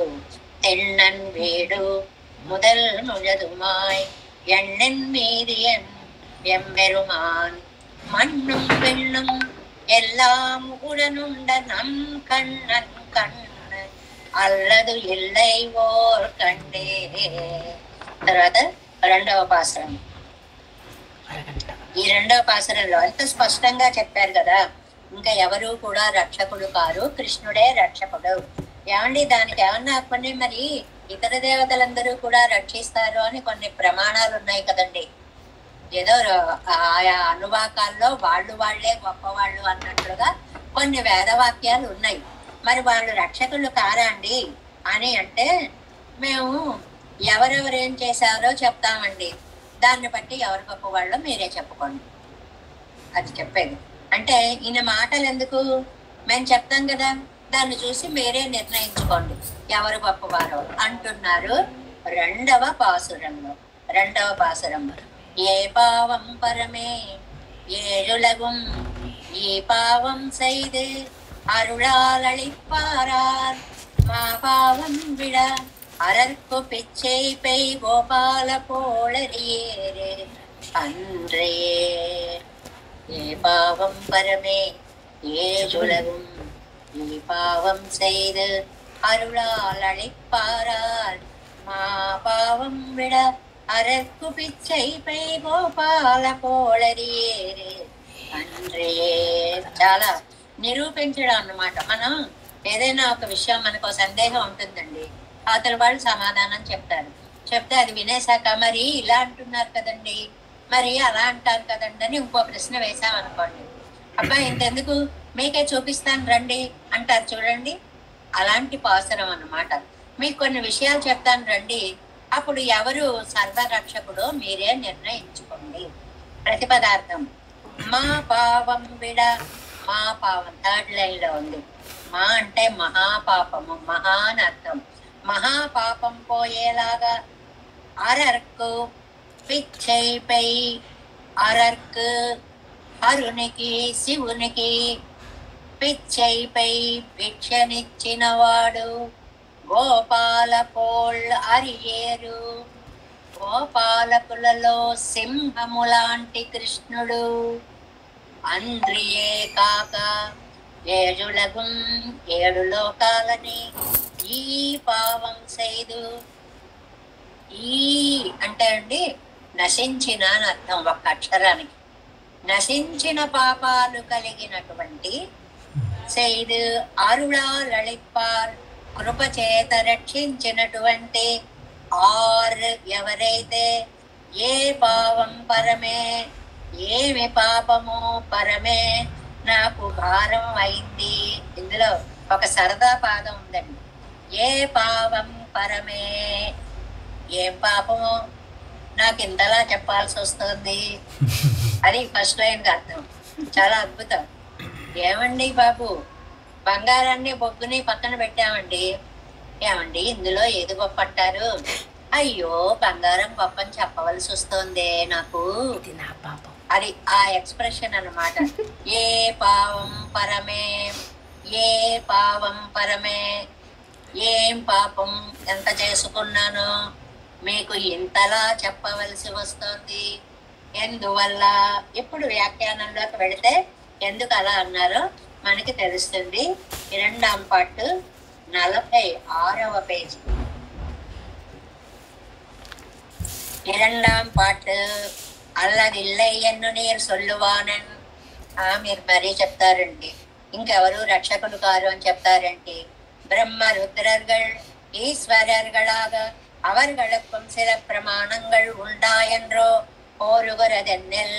తెన్నన్ వీడు முதல் முழுதுமாய் எண்ணென் மீதியன் எம்பெருமான் மண்ணும் பெண்ணும் எல்லாம் உடனுண்ட நம் கண்ணன் கண்ணு అల్లదు ఎల్లై ఓర్ కండే. తర్వాత రెండవ పాసురం. ఈ రెండవ పాసురంలో అంత స్పష్టంగా చెప్పారు కదా, ఇంకా ఎవరు కూడా రక్షకుడు కారు, కృష్ణుడే రక్షకుడు. ఏమండి దానికి ఏమన్నా కొన్ని మరి ఇతర దేవతలందరూ కూడా రక్షిస్తారు అని కొన్ని ప్రమాణాలు ఉన్నాయి కదండి. ఏదో ఆయా అనువాకాల్లో వాళ్ళే గొప్పవాళ్ళు అన్నట్లుగా కొన్ని వేదవాక్యాలు ఉన్నాయి. మరి వాళ్ళు రక్షకులు కారా అండి అని అంటే మేము ఎవరెవరేం చేశారో చెప్తామండి, దాన్ని బట్టి ఎవరు గొప్పవాళ్ళో మీరే చెప్పుకోండి. అది చెప్పేది. అంటే ఈయన మాటలు ఎందుకు, మేము చెప్తాం కదా, దాన్ని చూసి మీరే నిర్ణయించుకోండి ఎవరు గొప్పవారో అంటున్నారు. రెండవ పాసురంలో ఏ పావం పరమే ఏழுலகும் ఈ పావం செய்து அருளாளிப்பாரார் మా పావం విడ అరర్కు పిచ్చై పై గోపాల పోళరియేరే அன்றே. ఏ పావం పరమే ஏழுலகும் ఈ పావం செய்து அருளாளிப்பாரார் మా పావం విడ అరర్కు పిచ్చై పై గోపాల పోళరియేరే అన్రే. చాలా నిరూపించడం అన్నమాట. మనం ఏదైనా ఒక విషయం మనకు సందేహం ఉంటుందండి, అవతల వాళ్ళు సమాధానం చెప్తే అది వినేశాక మరి ఇలా అంటున్నారు కదండి, మరి అలా అంటారు కదండి అని ఇంకో ప్రశ్న వేసామనుకోండి, అబ్బా ఇంతెందుకు మీకే చూపిస్తాను రండి అంటారు చూడండి. అలాంటి పాసురం అన్నమాట. మీకు కొన్ని విషయాలు చెప్తాను రండి, అప్పుడు ఎవరు సర్వరక్షకుడో మీరే నిర్ణయించుకోండి. ప్రతిపదార్థం మా పావం విడ, మా పావం థర్డ్ లైన్ లో ఉంది. మా అంటే మహాపాపము, మహాన్ అర్థం. మహాపాపం పోయేలాగా అరర్కు పిచ్చైపై, అరర్కు హరునికి శివునికి, పిచ్చైపై భిక్షనిచ్చినవాడు గోపాలకోళ్ళ అరియేరు, గోపాలకులలో సింహములాంటి కృష్ణుడు. అంద్రియే కాక ఏజులగుం ఏడు లోకాలని ఈ పావం సైదు. ఈ అంటే అండి నశించిన అని అర్థం ఒక్క అక్షరానికి. నశించిన పాపాలు కలిగినటువంటి సైదు అరుళా లళిప్పార్ కృపచేత రక్షించినటువంటి ఆర్ ఎవరైతే ఏ పావం పరమే ఏమి పాపము పరమే నాకు భారం అయింది. ఇందులో ఒక సరదా పాదం ఉందండి. ఏ పావం పరమే, ఏం పాపము నాకు ఇంతలా చెప్పాల్సి వస్తుంది అది ఫస్ట్ లైన్ అర్థం. చాలా అద్భుతం. ఏమండి బాబు, బంగారాన్ని బొగ్గుని పక్కన పెట్టామండి, ఏమండి ఇందులో ఏది గొప్ప అంటారు? అయ్యో బంగారం గొప్ప అని చెప్పవలసి వస్తుంది నాకు, అది ఆ ఎక్స్ప్రెషన్ అన్నమాట. ఏ పావం పరమే, ఏ పావం పరమే, ఏం పాపం ఎంత చేసుకున్నాను మీకు ఇంతలా చెప్పవలసి వస్తుంది, ఎందువల్ల? ఇప్పుడు వ్యాఖ్యానంలోకి వెళితే ఎందుకు అలా అన్నారో మనకి తెలుస్తుంది. இரண்டாம் பாட்டு 46వ పేజీ. இரண்டாம் பாட்டு అల్లదిల్లై ఎన్ను నీరు సొల్లువానన్. మీరు మరీ చెప్తారండి, ఇంకెవరు రక్షకులు కారు అని చెప్తారండి. బ్రహ్మ రుద్రர்கள் ஈஸ்வரர்களாக அவர்களுக்கும் சில பிரமாணங்கள் உண்டாయెன்றో కోరుగొరదెన్నెల్.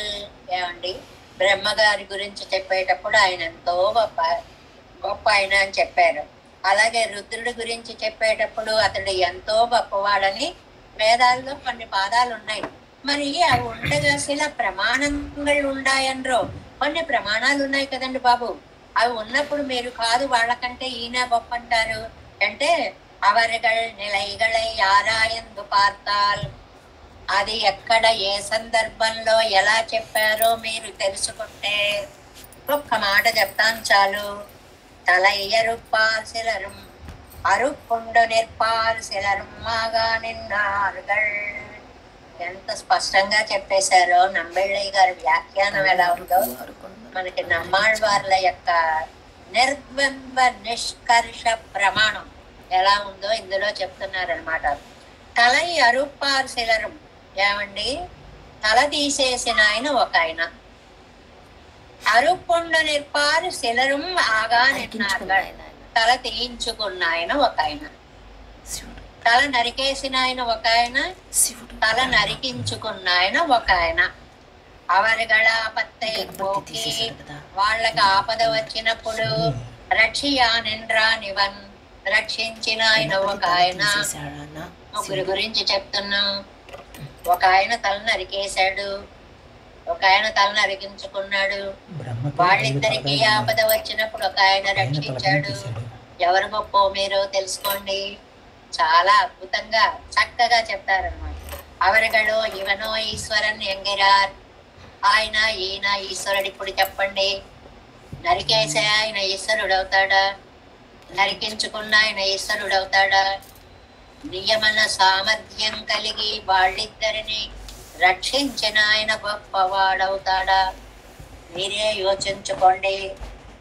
ఏమండి బ్రహ్మగారి గురించి చెప్పేటప్పుడు ఆయన ఎంతో గొప్ప గొప్ప ఆయన అని చెప్పారు. అలాగే రుద్రుడి గురించి చెప్పేటప్పుడు అతడు ఎంతో గొప్పవాడని వేదాల్లో కొన్ని పాదాలు ఉన్నాయి. మరి అవి ఉండగా శిల ప్రమాణంగా ఉండాయన్రో, కొన్ని ప్రమాణాలు ఉన్నాయి కదండి బాబు. అవి ఉన్నప్పుడు మీరు కాదు వాళ్ళకంటే ఈయన గొప్ప అంటారు అంటే అవர்கள் నిలైగళై ఆరాయందు పార్తాల్. అది ఎక్కడ ఏ సందర్భంలో ఎలా చెప్పారో మీరు తెలుసుకుంటే ఒక్క మాట చెప్తాను చాలు. తలయ్యరుప్పాల్ సిలరుం అరుపుండు నిర్పాల్ సిలరుం మాగా నిన్నారుగల్. ఎంత స్పష్టంగా చెప్పేశారో. నంబెళ్ళయ్య గారి వ్యాఖ్యానం ఎలా ఉందో మనకి నమ్మాళ్వార్ల యొక్క నిర్ద్వంద్వ నిష్కర్ష ప్రమాణం ఎలా ఉందో ఇందులో చెప్తున్నారనమాట. తలై అరుప్పార్ సిలరం. ఏమండి తల తీసేసిన ఆయన ఒక ఆయన, అరుపుండు నిర్పారు సిలరం ఆగా నిన్నారు. తల తీయించుకున్న ఆయన ఒక ఆయన, తల నరికేసిన ఆయన ఒక ఆయన, తల నరికించుకున్న ఆయన ఒక ఆయన. అవరుಗಳ పత్తై పోకి వాళ్ళకి ఆపద వచ్చినప్పుడు రక్షియా నిండ్రా నివన్ రక్షించిన ఆయన ఒక ఆయన. ముగ్గురు గురించి చెప్తున్నాం. ఒక ఆయన తల నరికేశాడు, ఒక ఆయన తల నరికించుకున్నాడు. వాళ్ళిద్దరికి ఆపద వచ్చినప్పుడు ఒక ఆయన రక్షించాడు. ఎవరు గొప్ప మీరు తెలుసుకోండి. చాలా అద్భుతంగా చక్కగా చెప్తారనమాట. అవరుಗಳು ఇవనో ఈశ్వరన్ ఎంగిరార్. ఆయన ఈయన ఈశ్వరుడు. ఇప్పుడు చెప్పండి, నరికేసే ఆయన ఈశ్వరుడు అవుతాడా? నరికించుకున్న ఆయన ఈశ్వరుడు అవుతాడా? నియమన సామర్థ్యం కలిగి వాళ్ళిద్దరిని రక్షించిన ఆయన గొప్పవాడవుతాడా? మీరే యోచించుకోండి.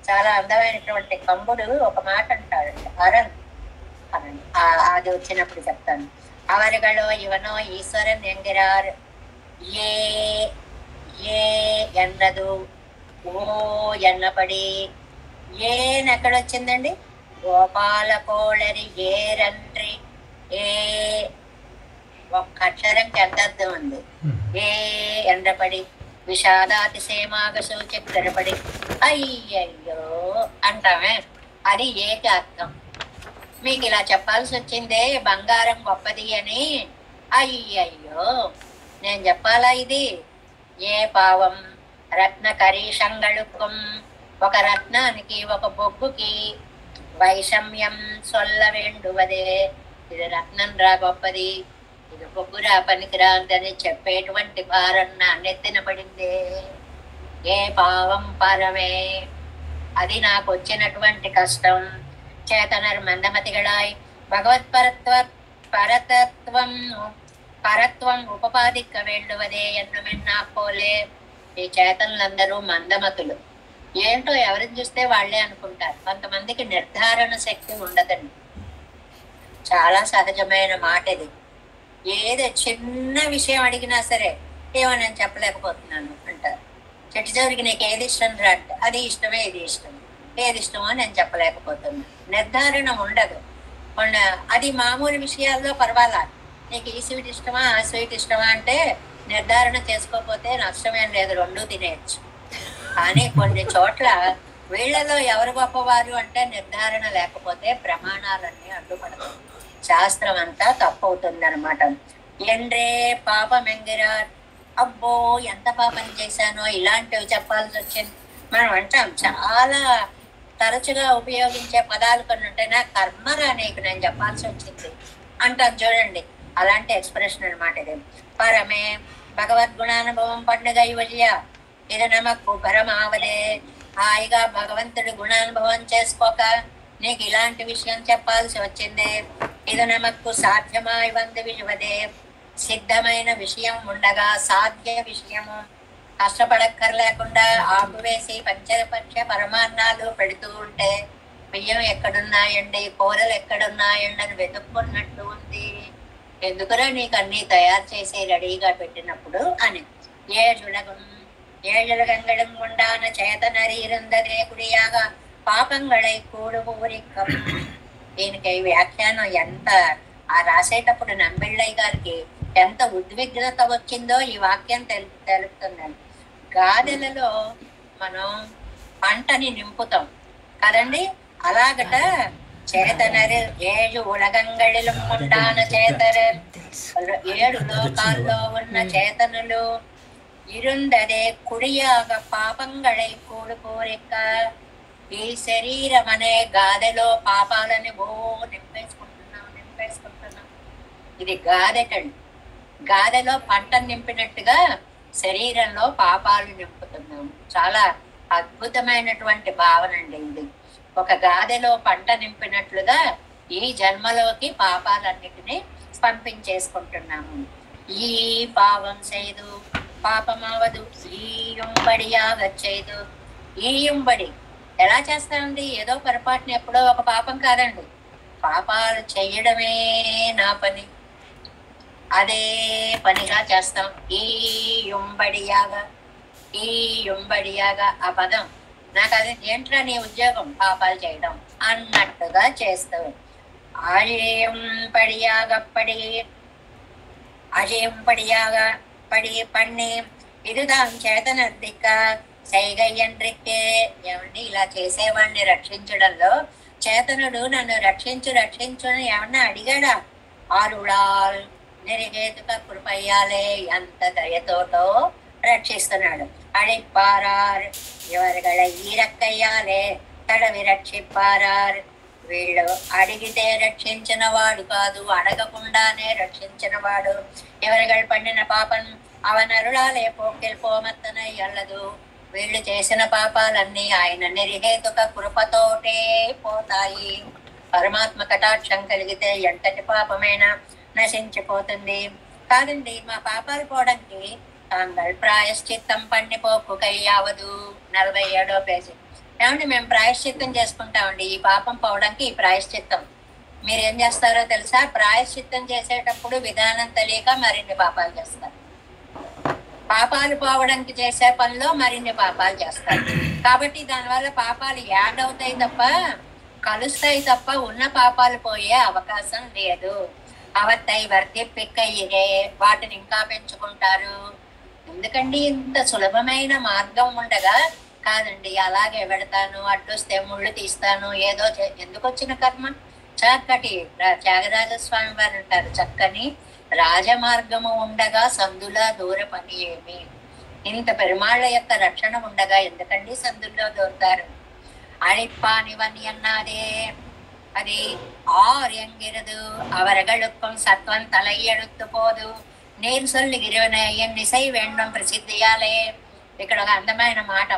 చాలా అందమైనటువంటి కంబుడు ఒక మాట అంటాడు, అరణ్ అరణ్ అది వచ్చినప్పుడు చెప్తాను. అవరుಗಳು ఇవనో ఈశ్వరన్ ఎంగిరార్. ఏ ఏ ఎన్నదు ఓ ఎన్నపడి. ఏనెక్కడొచ్చిందండి? గోపాలకోళరి ఏరండ్రి. ఏ ఒక్క అక్షరంకి ఎంత అర్థం ఉంది? ఏ ఎండపడి విషాదాతిశయమాగసు చక్కెరపడి అయ్యయ్యో అంటామే, అది ఏకి అర్థం. మీకు ఇలా చెప్పాల్సి వచ్చిందే బంగారం గొప్పది అని. అయ్యయ్యో నేను చెప్పాలా ఇది? ఏ పావం రత్న కరీషంగళుకం. ఒక రత్నానికి ఒక బొగ్గుకి వైషమ్యం సొల్ల వేండువదే. ఇది రత్నం రా గొప్పది, ఇది బొగ్గురా పనికిరాందని చెప్పేటువంటి భారం నా నెత్తిన పడిందే. ఏ పావం పరమే, అది నాకు వచ్చినటువంటి కష్టం. చేతనర్ మందమతిగళాయ్ భగవత్పరత్వ పరతత్వం పరత్వం ఉపపాదిక వెళ్ళువదే ఎన్నమెన్నా పోలే. ఈ చేతనులందరూ మందమతులు. ఏంటో ఎవరిని చూస్తే వాళ్ళే అనుకుంటారు. కొంతమందికి నిర్ధారణ శక్తి ఉండదండి. చాలా సహజమైన మాట ఇది. ఏదో చిన్న విషయం అడిగినా సరే ఏమో నేను చెప్పలేకపోతున్నాను అంటారు. చెట్టు చివరికి నీకు ఏది ఇష్టం రా అంటే అది ఇష్టమే, ఇది ఇష్టం, ఏది ఇష్టమో నేను చెప్పలేకపోతున్నాను. నిర్ధారణ ఉండదు. అది మామూలు విషయాల్లో పర్వాలా, నీకు ఈ స్వీట్ ఇష్టమా ఆ స్వీట్ ఇష్టమా అంటే నిర్ధారణ చేసుకోకపోతే నష్టమేం లేదు, రెండూ తినేయచ్చు. కానీ కొన్ని చోట్ల వీళ్ళలో ఎవరు గొప్పవారు అంటే నిర్ధారణ లేకపోతే ప్రమాణాలన్నీ అడ్డుపడతాయి, శాస్త్రం అంతా తప్పవుతుంది అనమాట. ఎండ్రే పాపం ఎంగిరార్, అబ్బో ఎంత పాపం చేశానో ఇలాంటివి చెప్పాల్సి వచ్చింది. మనం అంటాం, చాలా తరచుగా ఉపయోగించే పదాలు కొన్ని ఉంటాయి. నా కర్మరా నీకు నేను చెప్పాల్సి వచ్చింది అంటాం చూడండి, అలాంటి ఎక్స్ప్రెషన్ అనమాట ఇది. పరమే భగవద్గుణానుభవం పండుగ యువజయ ఇది నమకు పరమావదే. హాయిగా భగవంతుడి గుణానుభవం చేసుకోక నీకు ఇలాంటి విషయం చెప్పాల్సి వచ్చింది. ఇది నమకు సాధ్యమాయి వంద విలువదే. సిద్ధమైన విషయం ఉండగా సాధ్య విషయము కష్టపడక్కర్లేకుండా ఆపువేసి పంచపక్ష పరమాన్నాలు పెడుతూ ఉంటే బియ్యం ఎక్కడున్నాయండి, కూరలు ఎక్కడున్నాయండి అని వెతుక్కున్నట్టు ఉంది. ఎందుకురా నీకు అన్ని తయారు చేసి రెడీగా పెట్టినప్పుడు అని. ஏழுலகங்களும் உண்டான சேதனரி இருந்ததே குடியாக పాపంగళై కూడు ఊరికం. దీనికి వ్యాఖ్యానం ఎంత ఆ రాసేటప్పుడు నంబిళ్ళయ్య గారికి ఎంత ఉద్విగ్నత వచ్చిందో ఈ వాక్యం తెలుపుతుందని. గాదెలలో మనం పంటని నింపుతాం కదండి, అలాగట చేతనరు ఏడు ఉలగంగళిலும் ఉండాన చేతరు, 7 లోకాల్లో ఉన్న చేతనులు ఇరుందదే కుడియాగ పాపంగళై కూడు కోరిక. ఈ శరీరం అనే గాదెలో పాపాలని నింపేసుకుంటున్నాం. ఇది గాదెటండి. గాదెలో పంట నింపినట్టుగా శరీరంలో పాపాలు నింపుతున్నాం. చాలా అద్భుతమైనటువంటి భావన అండి ఇది. ఒక గాదెలో పంట నింపినట్లుగా ఈ జన్మలోకి పాపాలన్నిటినీ పంపించేసుకుంటున్నాము. ఈ పాపం చేయదు పాపమావదు, ఈ యుంబడియాగ చేయదు. ఈ యుంబడి ఎలా చేస్తామండి? ఏదో పొరపాటున ఎప్పుడో ఒక పాపం కాదండి, పాపాలు చెయ్యడమే నా పని, అదే పనిగా చేస్తాం. ఈ యుంబడియాగా ఆ పదం నాకు అది ఏంట్రా నీ ఉద్యోగం పాపాలు చేయడం అన్నట్టుగా చేస్తావు. అజయం పడియాగా పడి పన్ని ఇదిదాం చేతనర్దిక సైగయ్యండ్రిక్కే. ఏమండి ఇలా చేసేవాడిని రక్షించడంలో చేతనుడు నన్ను రక్షించు అని ఏమన్నా అడిగాడా? ఆరుడాల్ నిరిగేతుక కృపయ్యాలే, ఎంత దయతోటో రక్షిస్తున్నాడు. అడిపారార్ ఎవరిగళ ఈరక్కయ్యాలే తడవి రక్షిప్పారార్. వీళ్ళు అడిగితే రక్షించిన వాడు కాదు, అడగకుండానే రక్షించిన వాడు. ఎవరిగళ పండిన పాపం అవనరుడాలే పోకెల్ పోమత్తనై అల్లదు. వీళ్ళు చేసిన పాపాలన్నీ ఆయన నిరిహేతుక కృపతోటే పోతాయి. పరమాత్మ కటాక్షం కలిగితే ఎంతటి పాపమైనా నశించిపోతుంది. కాదండి, మా పాపాలు పోవడానికి తాంగల్ ప్రాయశ్చిత్తం పండిపోకు కయ్యావదు. 47వ పేజీ. ఏమండి మేము ప్రాయశ్చిత్తం చేసుకుంటామండి, ఈ పాపం పోవడానికి ఈ ప్రాయశ్చిత్తం. మీరేం చేస్తారో తెలుసా? ప్రాయశ్చిత్తం చేసేటప్పుడు విధానం తెలియక మరిన్ని పాపాలు చేస్తారు. పాపాలు పోవడానికి చేసే పనిలో మరిన్ని పాపాలు చేస్తారు. కాబట్టి దానివల్ల పాపాలు యాడ్ అవుతాయి తప్ప కలుస్తాయి తప్ప ఉన్న పాపాలు పోయే అవకాశం లేదు. అవత్తై వర్ధిప్పిక్కయ్యే, వాటిని ఇంకా పెంచుకుంటారు. ఎందుకండి ఇంత సులభమైన మార్గం ఉండగా? కాదండి, అలాగే పెడతాను, అడ్డొస్తే ముళ్ళు తీస్తాను, ఏదో ఎందుకు వచ్చిన కర్మ. చక్కటి త్యాగరాజస్వామి వారు అంటారు, చక్కని రాజమార్గము ఉండగా సందులా దూర పని ఏమి. ఇంత పెరుమాళ్ళ యొక్క రక్షణ ఉండగా ఎందుకండి సందుల్లో దూరుతారు? అழிப்பாనివని అన్నాదే అది ஆரியங்கிறது அவர்களுக்கும் சத்வன் தலையெடுத்து போదు. నేను సొల్లిగిరిన ఎన్నిసై వేండం ప్రసిద్ధియాలే. ఇక్కడ ఒక అందమైన మాట,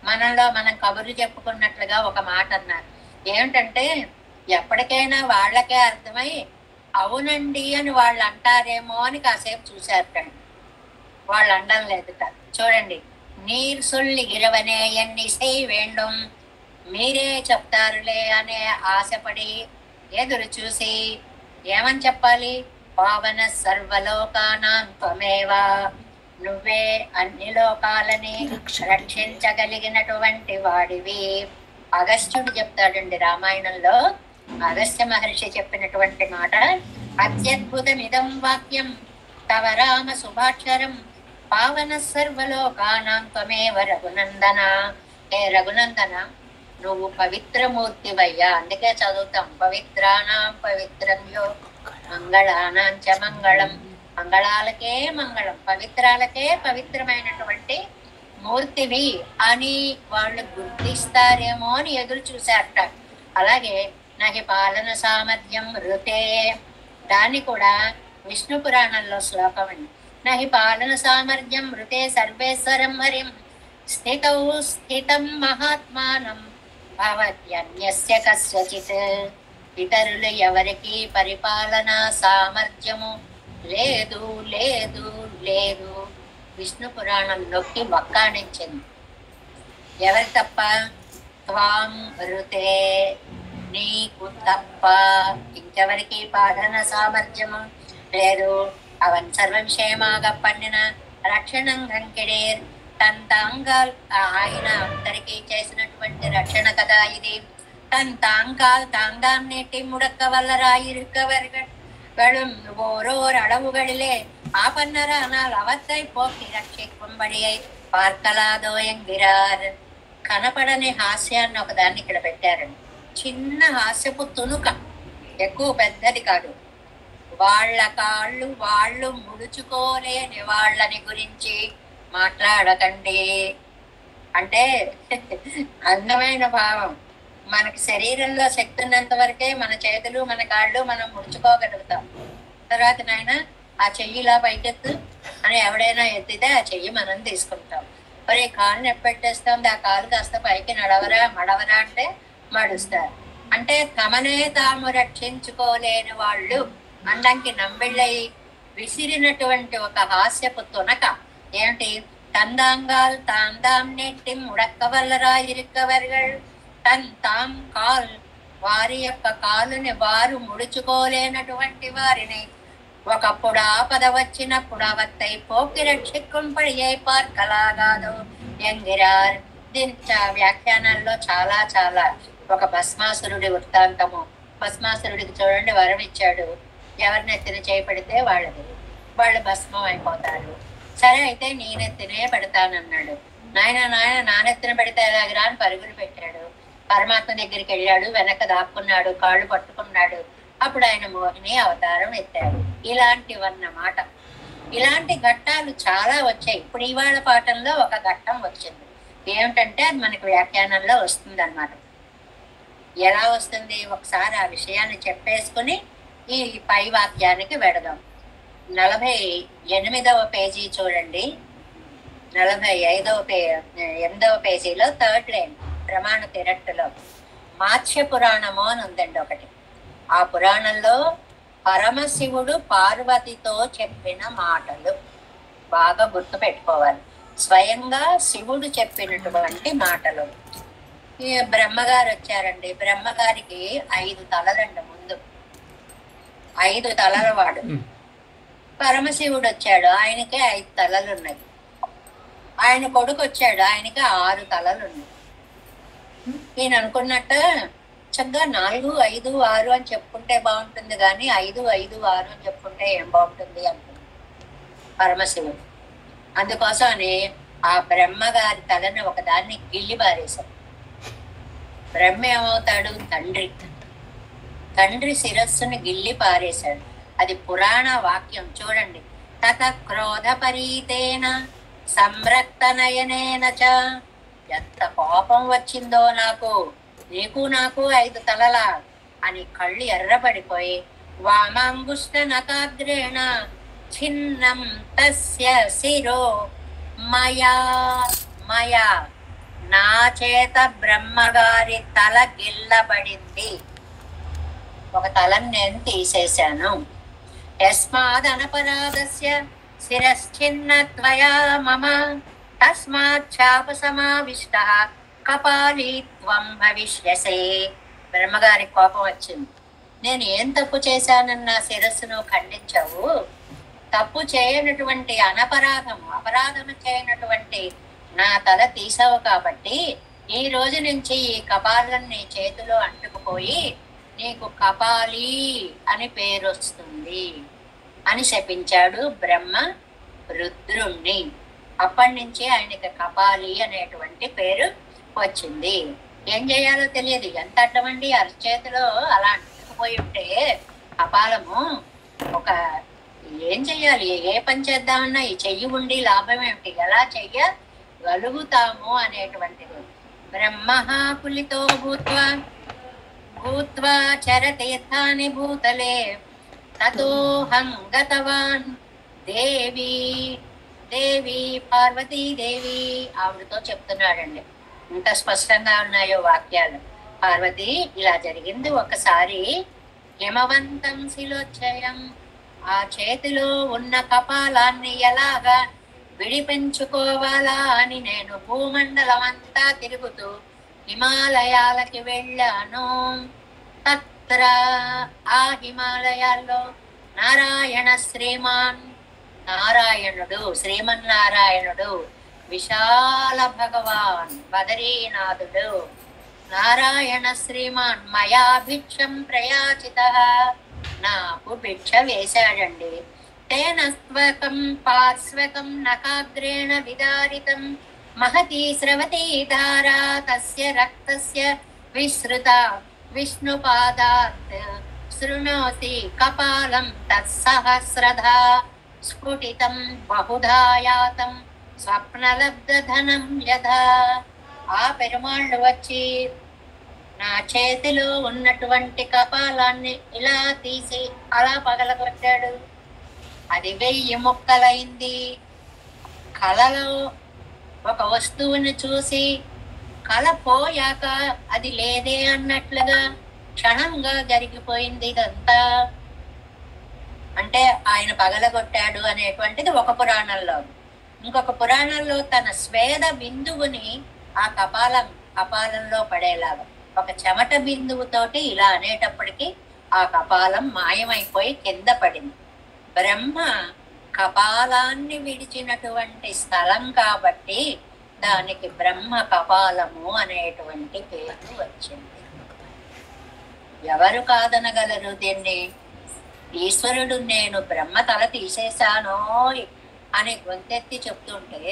మనలో మనం కబుర్లు చెప్పుకున్నట్లుగా ఒక మాట అన్నారు. ఏమిటంటే ఎప్పటికైనా వాళ్ళకే అర్థమై అవునండి అని వాళ్ళు అంటారేమో అని కాసేపు చూశారటండి. వాళ్ళు అనడం లేదుట. చూడండి, నీరు సొల్లి ఇరవనే ఎన్నిసై వేండం, మీరే చెప్తారులే అనే ఆశపడి ఎదురు చూసి ఏమని చెప్పాలి? పావన సర్వలోకానాం త్వమేవా, నువ్వే అన్ని లోకాలని రక్షించగలిగినటువంటి వాడివి. అగస్త్యుడు చెప్తాడండి రామాయణంలో. అగస్త్య మహర్షి చెప్పినటువంటి మాట, అత్యద్భుతమిదం వాక్యం తవ రామ శుభాక్షరం పావన సర్వలోకానాం త్వమేవ రఘునందన. ఏ రఘునందన, నువ్వు పవిత్రమూర్తివయ్యా. అందుకే చదువుతాం, పవిత్రానాం పవిత్రంలో మంగళానాం చ మంగళం. మంగళాలకే మంగళం, పవిత్రాలకే పవిత్రమైనటువంటి మూర్తివి అని వాళ్ళు గుర్తిస్తారేమో అని ఎదురు చూశారట. అలాగే నహి పాలన సామర్థ్యం ఋతే, దాన్ని కూడా విష్ణు పురాణంలో శ్లోకం అండి. నహి పాలన సామర్థ్యం ఋతే సర్వేశ్వరం హరిం స్థితౌ స్థితం మహాత్మానం భవత్యన్యస్య కస్యచిత్. ఇతరులు ఎవరికి పరిపాలన సామర్థ్యము లేదు లేదు లేదు. విష్ణు పురాణం నొక్కి వక్కాణించింది. ఎవరి తప్ప? త్వాం ఋతే, నీకు తప్ప ఇంకెవరికి పాలన సామర్థ్యము లేదు. అవన్ సర్వం క్షేమాగ పండిన రక్షణం గంకిడేర్. తంతాంగాల్, ఆయన అందరికీ చేసినటువంటి రక్షణ కదా ఇది. తంతాంగాల్ తాంగాం నెట్టి ముడక్క వల్లరాయిరుక్కవர்கள் களும் ஓரோர் அளவுகளிலே ஆபன்னரானால் அவத்தை போக்கி రక్షింపబడియై పార్కలాదో ఎంగిరార్. కనపడని హాస్యాన్ని ఒకదాన్ని ఇక్కడ పెట్టారండి. చిన్న హాస్యపు తునుక, ఎక్కువ పెద్దది కాదు. వాళ్ళ కాళ్ళు వాళ్ళు ముడుచుకోలేని వాళ్ళని గురించి మాట్లాడకండి అంటే అందమైన భావం. మనకి శరీరంలో శక్తి ఉన్నంత వరకే మన చేతులు మన కాళ్ళు మనం ముడుచుకోగలుగుతాం. తర్వాత నాయన ఆ చెయ్యి ఇలా పైకెత్తు అని ఎవడైనా ఎత్తితే ఆ చెయ్యి మనం తీసుకుంటాం. మరి కాళ్ళు ఎప్పెట్టేస్తాం, ఆ కాలు కాస్త పైకి నడవరా మడవరా అంటే మడుస్తారు. అంటే తమనే తాము రక్షించుకోలేని వాళ్ళు అండంకి నంబిళ్ళై విసిరినటువంటి ఒక హాస్యపు తునక ఏమిటి? తందాంగాల్ తాందాం నెట్టి ముడక్క వల్లరా ఇరుక్కవర్గల్. తన్ తాం కాల్, వారి యొక్క కాలుని వారు ముడుచుకోలేనటువంటి వారిని ఒకప్పుడు ఆపద వచ్చినప్పుడు అవత్తై పోకి రక్షింపడియే పార్కలాగాదు ఎంగిరార్. దీని వ్యాఖ్యానాల్లో చాలా చాలా ఒక భస్మాసురుడి వృత్తాంతము. భస్మాసురుడికి చూడండి వరం ఇచ్చాడు, ఎవరిని ఎత్తిన చేయబడితే వాళ్ళు భస్మం అయిపోతారు. సరే అయితే నేనెత్తినే పెడతానన్నాడు. నానెత్తిన పెడితే ఎలాగరా అని పరుగులు పెట్టాడు. పరమాత్మ దగ్గరికి వెళ్ళాడు, వెనక దాక్కున్నాడు, కాళ్ళు పట్టుకున్నాడు. అప్పుడు ఆయన మోహిని అవతారం ఎత్తాడు. ఇలాంటివన్నమాట. ఇలాంటి ఘట్టాలు చాలా వచ్చాయి. ఇప్పుడు ఇవాళ పాఠంలో ఒక ఘట్టం వచ్చింది. ఏమిటంటే అది మనకి వ్యాఖ్యానంలో వస్తుంది అన్నమాట. ఎలా వస్తుంది ఒకసారి ఆ విషయాన్ని చెప్పేసుకుని ఈ పై వాక్యానికి వెడదాం. 48వ పేజీ చూడండి. 48వ పేజీలో 3rd లైన్ ప్రమాణ తిరట్టులో మాత్స్య పురాణము అని ఉందండి ఒకటి. ఆ పురాణంలో పరమశివుడు పార్వతితో చెప్పిన మాటలు బాగా గుర్తు పెట్టుకోవాలి. స్వయంగా శివుడు చెప్పినటువంటి మాటలు. బ్రహ్మగారు వచ్చారండి. బ్రహ్మగారికి 5 తలలండి. ముందు 5 తలల వాడు. పరమశివుడు వచ్చాడు, ఆయనకే 5 తలలు ఉన్నాయి. ఆయన కొడుకు వచ్చాడు, ఆయనకి 6 తలలు ఉన్నాయి. ఈయన అనుకున్నట్ట చక్కగా 4, 5, 6 అని చెప్పుకుంటే బాగుంటుంది, కానీ 5, 5, 6 అని చెప్పుకుంటే ఏం బాగుంటుంది అనుకుంది పరమశివుడు. అందుకోసమని ఆ బ్రహ్మగారి తలని ఒకదాన్ని గిల్లి పారేశాడు. బ్రహ్మ ఏమవుతాడు? తండ్రి శిరస్సుని గిల్లి పారేశాడు. అది పురాణ వాక్యం చూడండి. తత క్రోధ పరీతేన సంరక్తనయనేన చ. ఎంత కోపం వచ్చిందో నాకు, నీకు నాకు 5 తలలా అని కళ్ళు ఎర్రబడిపోయి వామాంగుష్ట నకాగ్రేణ ఛిన్నం తస్య శిరో మయా మయా, నా చేత బ్రహ్మగారి తల గిల్లబడింది. ఒక తలను నేను తీసేశాను. యస్మాదనపరాధస్య శిరశ్చిన్న త్వయా మమ తస్మాచ్చాపసమావిష్టః కపాలీ త్వం భవిష్యసే. బ్రహ్మగారికి కోపం వచ్చింది. నేను ఏం తప్పు చేశానన్న శిరస్సును ఖండించవు, తప్పు చేయనటువంటి అపరాధము చేయనటువంటి నా తల తీసావు కాబట్టి ఈ రోజు నుంచి ఈ కపాలన్ని చేతిలో అంటుకుపోయి నీకు కపాలి అని పేరు వస్తుంది అని శపించాడు బ్రహ్మ రుద్రుణ్ణి. అప్పటి నుంచి ఆయనకి కపాలి అనేటువంటి పేరు వచ్చింది. ఏం చేయాలో తెలియదు, ఎంత అడ్డమండి అరచేతిలో అలా అంటుకుపోయి ఉంటే కపాలము. ఒక ఏం చెయ్యాలి, ఏ పని చేద్దామన్నా ఈ చెయ్యి ఉండి లాభం ఏమిటి, ఎలా చెయ్యగలుగుతాము అనేటువంటిది. బ్రహ్మ పులితో భూత్వా చరతీర్థాని భూతలే తతోహం గతవాన్ దేవి దేవి పార్వతీదేవి. ఆవిడతో చెప్తున్నాడండి, ఇంత స్పష్టంగా ఉన్నాయో వాక్యాలు. పార్వతి, ఇలా జరిగింది. ఒకసారి హిమవంతం శిలోచ్చయం, ఆ చేతిలో ఉన్న కపాలాన్ని ఎలాగా విడిపించుకోవాలా అని నేను భూమండలం అంతా తిరుగుతూ హిమాలయాలకి వెళ్ళాను. తత్ర ఆ హిమాలయాల్లో నారాయణ శ్రీమన్నారాయణుడు విశాల భగవాన్ బదరీనాథుడు నారాయణ శ్రీమాన్ మయా భిక్షం ప్రయాచిత, నాకు భిక్ష వేశాడండి. తేన స్వకం పార్శ్వకం నకాగ్రేణ విదారితం మహతీ స్రవతీ ధారా తస్య రక్తస్య విశ్రుత విష్ణుపాదాత్ శృణోసి కపాలం తత్సహస్రధా స్ఫుటితం బహుధాయాతం స్వప్నలబ్ధధనం యథా. ఆ పెరుమాళ్ళు వచ్చి నా చేతిలో ఉన్నటువంటి కపాలాన్ని ఇలా తీసి అలా పగలగొట్టాడు. అది 1000 ముక్కలైంది. కలలో ఒక వస్తువుని చూసి కళ పోయాక అది లేదే అన్నట్లుగా క్షణంగా జరిగిపోయింది ఇదంతా. అంటే ఆయన పగలగొట్టాడు అనేటువంటిది ఒక పురాణంలో. ఇంకొక పురాణంలో తన స్వేద బిందువుని ఆ కపాలంలో పడేలాగా ఒక చెమట బిందువుతోటి ఇలా అనేటప్పటికీ ఆ కపాలం మాయమైపోయి కింద పడింది. బ్రహ్మ కపాలాన్ని విడిచినటువంటి స్థలం కాబట్టి దానికి బ్రహ్మ కపాలము అనేటువంటి పేరు వచ్చింది. ఎవరు కాదనగలరు దీన్ని? ఈశ్వరుడు నేను బ్రహ్మ తల తీసేశానో అని గొంతెత్తి చెప్తుంటే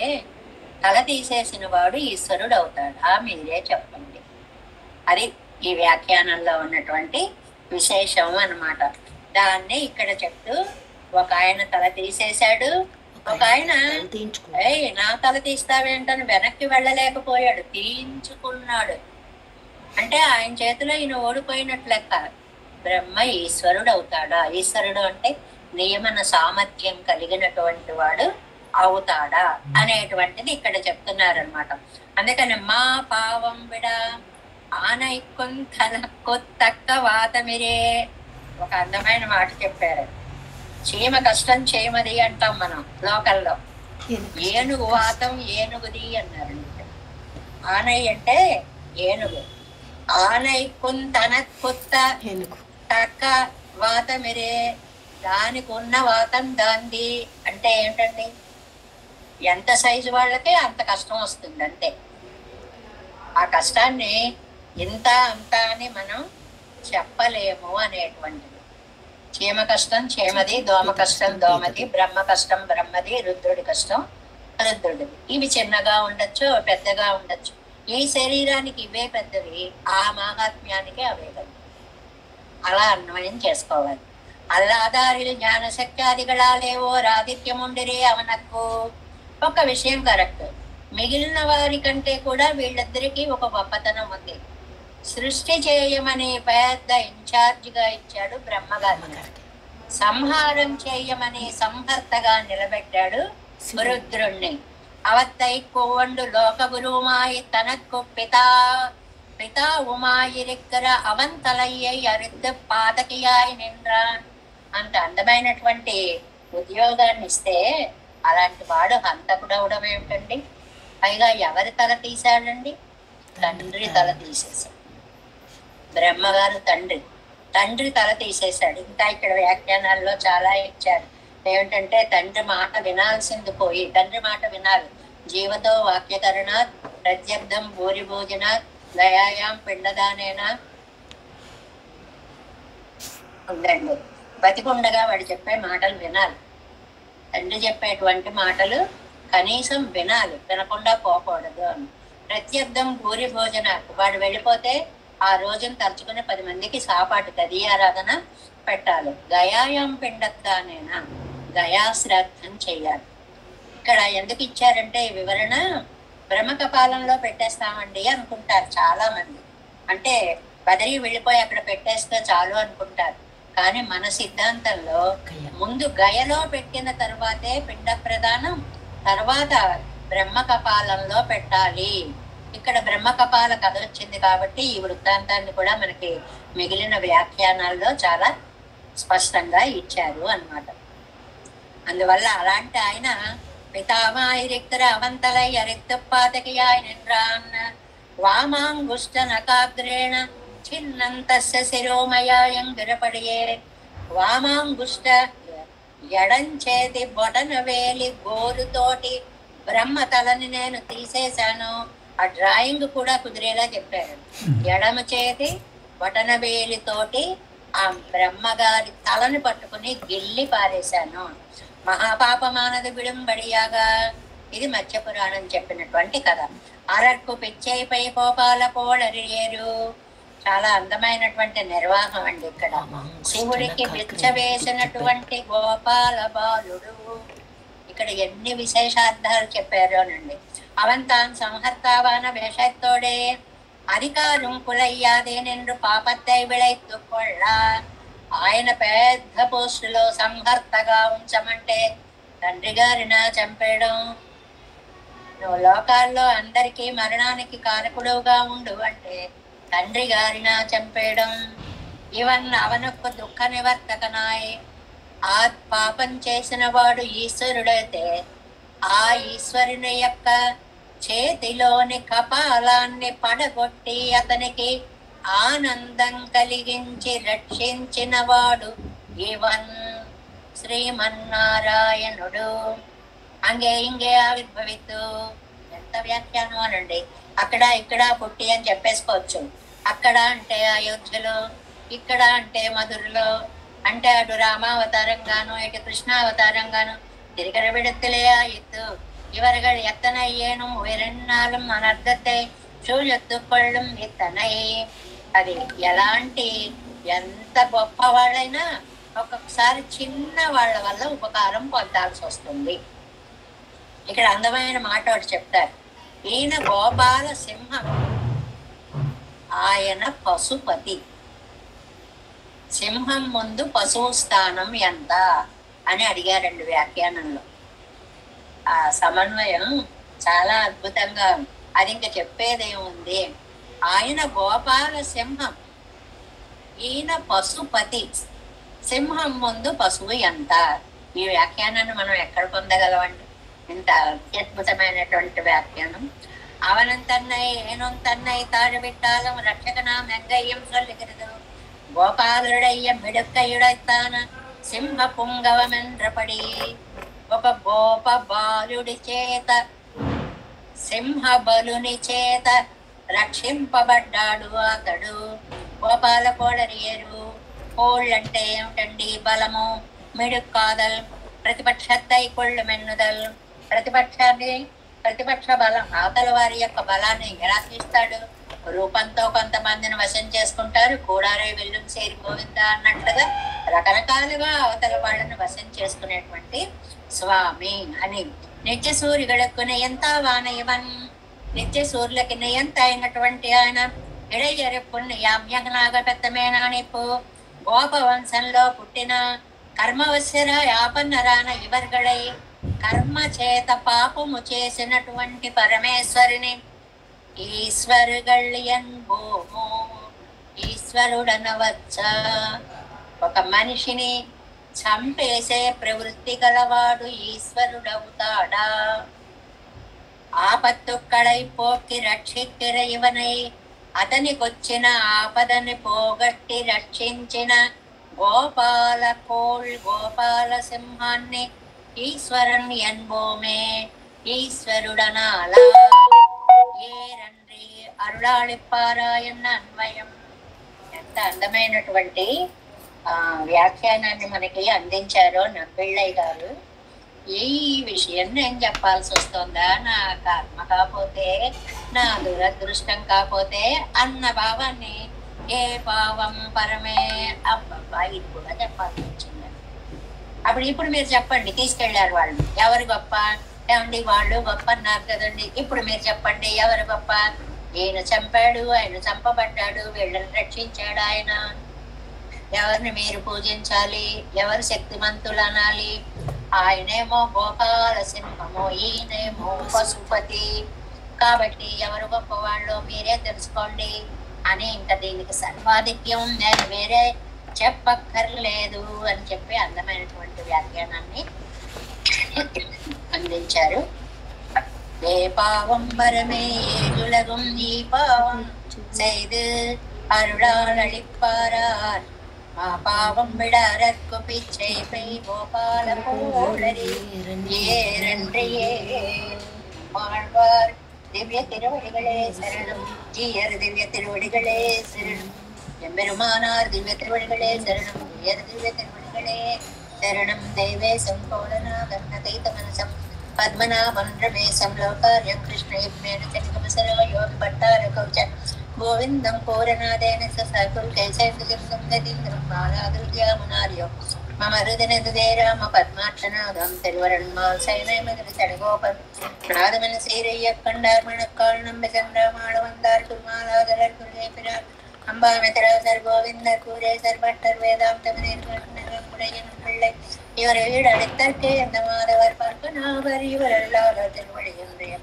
తల తీసేసిన వాడు ఈశ్వరుడు అవుతాడా? మీరే చెప్పండి. అది ఈ వ్యాఖ్యానంలో ఉన్నటువంటి విశేషం అన్నమాట. దాన్ని ఇక్కడ చెప్తూ ఒక ఆయన తల తీసేశాడు, ఒక ఆయన నా తల తీస్తావేంటని వెనక్కి వెళ్ళలేకపోయాడు, తీయించుకున్నాడు. అంటే ఆయన చేతిలో ఈయన ఓడిపోయినట్లు లెక్క. బ్రహ్మ ఈశ్వరుడు అవుతాడా? ఈశ్వరుడు అంటే నియమన సామర్థ్యం కలిగినటువంటి వాడు అవుతాడా అనేటువంటిది ఇక్కడ చెప్తున్నారనమాట. అందుకని మా పావం విడ ఆనైకొంతక్క వాతమిరే ఒక అందమైన మాట చెప్పారు. చీమ కష్టం చేయమది అంటాం మనం లోకల్లో. ఏనుగు వాతం ఏనుగుది అన్నారు. ఆనై అంటే ఏనుగు. ఆనై కుంతన కొత్త తక్క వాతమిరే, దానికి ఉన్న వాతం దాంది. అంటే ఏంటండి? ఎంత సైజు వాళ్ళకి అంత కష్టం వస్తుంది అంతే. ఆ కష్టాన్ని ఇంత అంత అని మనం చెప్పలేము అనేటువంటిది. చీమ కష్టం చీమది, దోమ కష్టం దోమది, బ్రహ్మ కష్టం బ్రహ్మది, రుద్రుడి కష్టం రుద్రుడిది. ఇవి చిన్నగా ఉండొచ్చు, పెద్దగా ఉండొచ్చు. ఈ శరీరానికి ఇవే పెద్దవి, ఆ మహాత్మ్యానికి అవే పెద్ద. అలా అన్వయం చేసుకోవాలి. అల్లాదారి జ్ఞానశక్త్యాదిగళాలేవో రాదిత్యముండిరే అవనక్కు. ఒక విషయం కరెక్ట్, మిగిలిన వారి కంటే కూడా వీళ్ళిద్దరికీ ఒక గొప్పతనం ఉంది. సృష్టి చేయమని పెద్ద ఇన్ఛార్జిగా ఇచ్చాడు బ్రహ్మగారిని, సంహారం చేయమని సంహర్తగా నిలబెట్టాడు రుద్రుణ్ణి. అవత్తై కోవండు లోక గురువుమాయి తనకు పితా పితా ఉమాయిరిక్కర అవంతలయ్యై అరుద్ద పాతకియాయి నిండ్రాన్. అంత అందమైనటువంటి ఉద్యోగాన్ని ఇస్తే అలాంటి వాడు హంతకుడవడం ఏమిటండి? పైగా ఎవరి తల తీశాడండి? తండ్రి తల తీసేశాడు. బ్రహ్మగారు తండ్రి తల తీసేశాడు. ఇంకా ఇక్కడ వ్యాఖ్యానాల్లో చాలా ఇచ్చారు. ఏమిటంటే తండ్రి మాట వినాల్సింది పోయి, తండ్రి మాట వినాలి. జీవతో వాక్యకరణ ప్రత్యర్థం భూరి భోజన దయాయాం పిండదానేనా ఉందండి. బతికుండగా వాడు చెప్పే మాటలు వినాలి. తండ్రి చెప్పేటువంటి మాటలు కనీసం వినాలి, వినకుండా పోకూడదు అని. ప్రత్యర్థం భూరి భోజన, వాడు వెళ్ళిపోతే ఆ రోజును తలుచుకుని 10 మందికి సాపాటు తదియారాధన పెట్టాలి. గయాయం పిండదానేనా, గయాశ్రాద్ధం చెయ్యాలి. ఇక్కడ ఎందుకు ఇచ్చారంటే ఈ వివరణ, బ్రహ్మకపాలంలో పెట్టేస్తామండి అనుకుంటారు చాలా మంది. అంటే బదరి వెళ్ళిపోయి అక్కడ పెట్టేస్తే చాలు అనుకుంటారు. కానీ మన సిద్ధాంతంలో ముందు గయలో పెట్టిన తర్వాతే పిండ ప్రదానం, తర్వాత బ్రహ్మకపాలంలో పెట్టాలి. ఇక్కడ బ్రహ్మకపాల కథ వచ్చింది కాబట్టి ఈ వృత్తాంతాన్ని కూడా మనకి మిగిలిన వ్యాఖ్యానాల్లో చాలా స్పష్టంగా ఇచ్చారు అన్నమాట. అందువల్ల అలాంటి ఆయన పితామాయిరిక్తర అవంతలై అరిక్తపాతకియాయ నింద్రాన్న వామాంగుష్ట నకాగ్రేణ చిన్నంతస్య శిరోమయాయం గిరపడియే. వామాంగుష్ట ఎడంచేతి బొటన వేలి గోరుతోటి బ్రహ్మ తలని నేను తీసేశాను. ఆ డ్రాయింగ్ కూడా కుదిరేలా చెప్పారు. ఎడమ చేతి బొటన వేలితోటి ఆ బ్రహ్మగారి తలని పట్టుకుని గిల్లి పారేశాను. మహాపాపమానది విడుంబడియాగా. ఇది మత్స్య పురాణం చెప్పినటువంటి కథ. అరక్కు పిచ్చైపై కోపాల పోడరియేరు. చాలా అందమైనటువంటి నిర్వాహం అండి. ఇక్కడ శివుడికి బిచ్చ వేసినటువంటి గోపాల బాలుడు. ఇక్కడ ఎన్ని విశేషార్థాలు చెప్పారు అనండి. అవంతాన్ సంహర్తావాన వేషత్తోడే అధికారం కులయ్యాదే నిన్ను పాపత్తై విళైత్తుకొళ్ళ. ఆయన పెద్ద పోస్టులో సంహర్తగా ఉంచమంటే తండ్రి గారిన చంపేయడం. నువ్వు లోకాల్లో అందరికీ మరణానికి కారకుడుగా ఉండు అంటే తండ్రి గారిన చంపేయడం. ఇవన్న అవనొక్క దుఃఖ నివర్తకనాయ్. ఆ పాపం చేసిన వాడు ఈశ్వరుడైతే ఆ ఈశ్వరుని యొక్క చేతిలోని కపాలాన్ని పడగొట్టి అతనికి ఆనందం కలిగించి రక్షించిన వాడు ఇవన్ శ్రీమన్నారాయణుడు. అంగే ఇంగే ఆవిర్భవిత్తు. ఎంత వ్యాఖ్యానం అనండి. అక్కడ ఇక్కడ పుట్టి అని చెప్పేసుకోవచ్చు. అక్కడ అంటే అయోధ్యలో, ఇక్కడ అంటే మధురలో, అంటే అటు రామావతారంగాను ఇటు కృష్ణావతారంగాను తిరిగడ విడతలే ఆయిత్తు. இவர்கள் எத்தனை ஏனும் உயரన్నాலும் అనర్థத்தை చూడెత్తుకొళ్ళం ఇతనై. అది ఎలాంటి ఎంత గొప్ప వాళ్ళైనా ఒక్కొక్కసారి చిన్న వాళ్ళ వల్ల ఉపకారం పొందాల్సి వస్తుంది. ఇక్కడ అందమైన మాట ఒకటి చెప్తారు. ఈయన గోపాల సింహం, ఆయన పశుపతి. సింహం ముందు పశువు స్థానం ఎంత అని అడిగారండి వ్యాఖ్యానంలో. ఆ సమన్వయం చాలా అద్భుతంగా. అది ఇంకా చెప్పేదేముంది. ఆయన గోపాల సింహం, ఈయన పశుపతి. సింహం ముందు పశువు ఎంత. ఈ వ్యాఖ్యానాన్ని మనం ఎక్కడ పొందగలవండి? ఇంత అత్యద్భుతమైనటువంటి వ్యాఖ్యానం. அவனன் தன்னை ஏனொன் தன்னை தாழ்விட்டாலும் ரட்சகனாம் எங்கையும் சொல்லுகிறது. గోపాలుడయ్య మిడుక్కయుడైతాన సింహ పుంగవమెంద్రపడి. ఒక గోప బాలుడి చేత సింహ బలుని చేత రక్షింపబడ్డాడు అతడు. గోపాల కోడరియరు. కోళ్ళంటే ఏమిటండి? బలము. మిడుక్కాదల్ ప్రతిపక్షత్తై కొళ్ళు మెన్నుదల్. ప్రతిపక్ష బలం. అవతల వారి యొక్క బలాన్ని ఎలా తీస్తాడు? రూపంతో కొంతమందిని వశం చేసుకుంటారు. కూడారే వెల్లు సేరి గోవింద అన్నట్లుగా రకరకాలుగా అవతల వాళ్ళని వశం చేసుకునేటువంటి స్వామి అని. నిత్య సూర్యుడకు నియంత వానయవన్. నిత్య సూర్యులకి నియంత అయినటువంటి ఆయన ఇడయ్యరెప్పుడు యామ్యనాగ పెద్దమేనానిపు. గోప వంశంలో పుట్టిన కర్మవశ్యర యాపన్నరాన ఇవర్గడై. కర్మ చేత పాపము చేసినటువంటి పరమేశ్వరిని ఈశ్వరుగళ్ళు ఎన్బోమో ఈశ్వరుడనవచ్చ. ఒక మనిషిని చంపేసే ప్రవృత్తి గలవాడు ఈశ్వరుడవుతాడా? ఆపత్తుక్కడై పోకి రక్షిక్కిర ఇవనై అతనికొచ్చిన ఆపదని పోగొట్టి రక్షించిన గోపాల సింహాన్ని ఈశ్వరన్ ఎన్బోమే ఈశ్వరుడనాలా. ఏరండ్రి అరుళాళిప్పారాయణ అన్వయం. ఎంత అందమైనటువంటి వ్యాఖ్యానాన్ని మనకి అందించారో నప్పిళ్ళయ్య గారు. ఈ విషయం నేను చెప్పాల్సి వస్తుందా? నా కర్మ కాకపోతే, నా దురదృష్టం కాకపోతే అన్న భావాన్ని ఏ భావం పరమే అబ్బబ్బా ఇది కూడా చెప్పాల్సి వచ్చింది. ఇప్పుడు మీరు చెప్పండి, తీసుకెళ్లారు వాళ్ళు, ఎవరు గొప్ప? ఏమండి వాళ్ళు గొప్ప అన్నారు కదండి, ఇప్పుడు మీరు చెప్పండి ఎవరు గొప్ప? ఈయన చంపాడు, ఆయన చంపబడ్డాడు, వీళ్ళని రక్షించాడు ఆయన. ఎవరిని మీరు పూజించాలి? ఎవరు శక్తిమంతులు అనాలి? ఆయనేమో గోపాల సింహము, ఈయనేమో పశుపతి. కాబట్టి ఎవరు గొప్పవాళ్ళు మీరే తెలుసుకోండి అని ఇంకా దీనికి సర్వాధిక్యం నేను వేరే చెప్పక్కర్లేదు అని చెప్పి అందమైనటువంటి వ్యాఖ్యానాన్ని అందించారు. ఏ పావం వరమే ఏజులగం ఈ పావం செய்து அருளால் அளிப்பாரார் மா பாவம் விடாரற்கு பிச்சை பெய் கோபால போலரி ஏரன்றியே வாழ்வார் திவ்ய திருவடிகளே சரணம். ஜீயர் திவ்ய திருவடிகளே சரணம். எம்பெருமானார் திவ்ய திருவடிகளே சரணம். ஜீயர் திவ்ய திருவடிகளே சரணம். தேவே சம்போலநாதம் நகைத மனசம் పద్మనాభం రమేశం లోకార్యం కృష్ణయుగ్మేన చనికమసరో యోగి భట్టార కౌచ గోవిందం పూరనాదేన సకుల్ కైసేంద్రం గతీంద్రం బాలాదుర్యామునార్యో మమ హృదయనదే రామ పద్మాక్షనాదం తిరువరణ్మాల్ సైనమగరి సడగోపం నాదమన సీరయ్య కండార్మణక్కాల్ నంబి చంద్రమాళ వందార్ కుమాలాదర కురేపిరా அம்பாமித்திராசர் கோவிந்தர் கூரேசர் பட்டர் வேதாந்தம் பிள்ளை இவர் வீடு அடித்தற்கே அந்த மாதவர் பார்ப்பனாவர் இவர் அல்லாத திருவழியன்றைய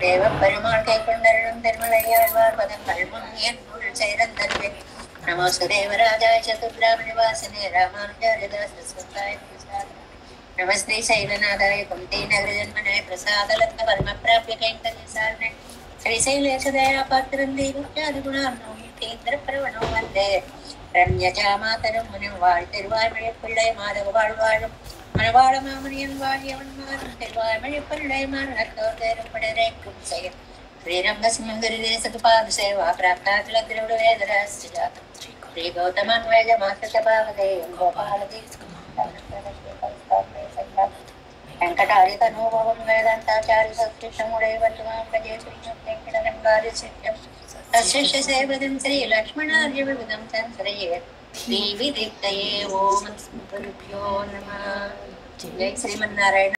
தேவ பெருமாள் கை கொண்டருளும் திருமலையாழ்வார் பதங்கள் முன் என் பொருள் செய்தந்தன்வே. நமோஸ்து தேவராஜாய சதுர்ராம நிவாசனே ராமானுஜாரிதாசாய நமஸ்தே சைலநாதாய குந்தி நகர ஜன்மனாய பிரசாதலத்ன பரம பிராபிய கைங்கர்யசாரணே శ్రీశైలేశదయా పాత్రం దేవత్యాది గుణార్ణవం కేంద్ర ప్రవణో వందే ரம்யஜாமாதரும் முனிம் வாழ் திருவாய்மொழி பிள்ளை மாதவ வாழ்வாழும் மனவாழ மாமுனியன் வாழியவன் மாறும் திருவாய்மொழி பிள்ளை மாநத்தோர் தேரப்படைக்கும் செயல் ஸ்ரீரங்க சிம்மகிரி தேசத்து பாத சேவா பிராப்தாகில திருவிட வேதராஜாதம் ஸ்ரீ கௌதமன் வேத மாச பாவதேயம் கோபாலதே వెంకటారి తనోభవం వేదాంతాచార్య సత్కృష్ణముడే వర్తమాన తస్య సేవదం శ్రీ లక్ష్మణార్య వివిధం సంశ్రయే శ్రీ విదిక్తయే ఓం గురుభ్యో నమః. జై శ్రీమన్నారాయణ.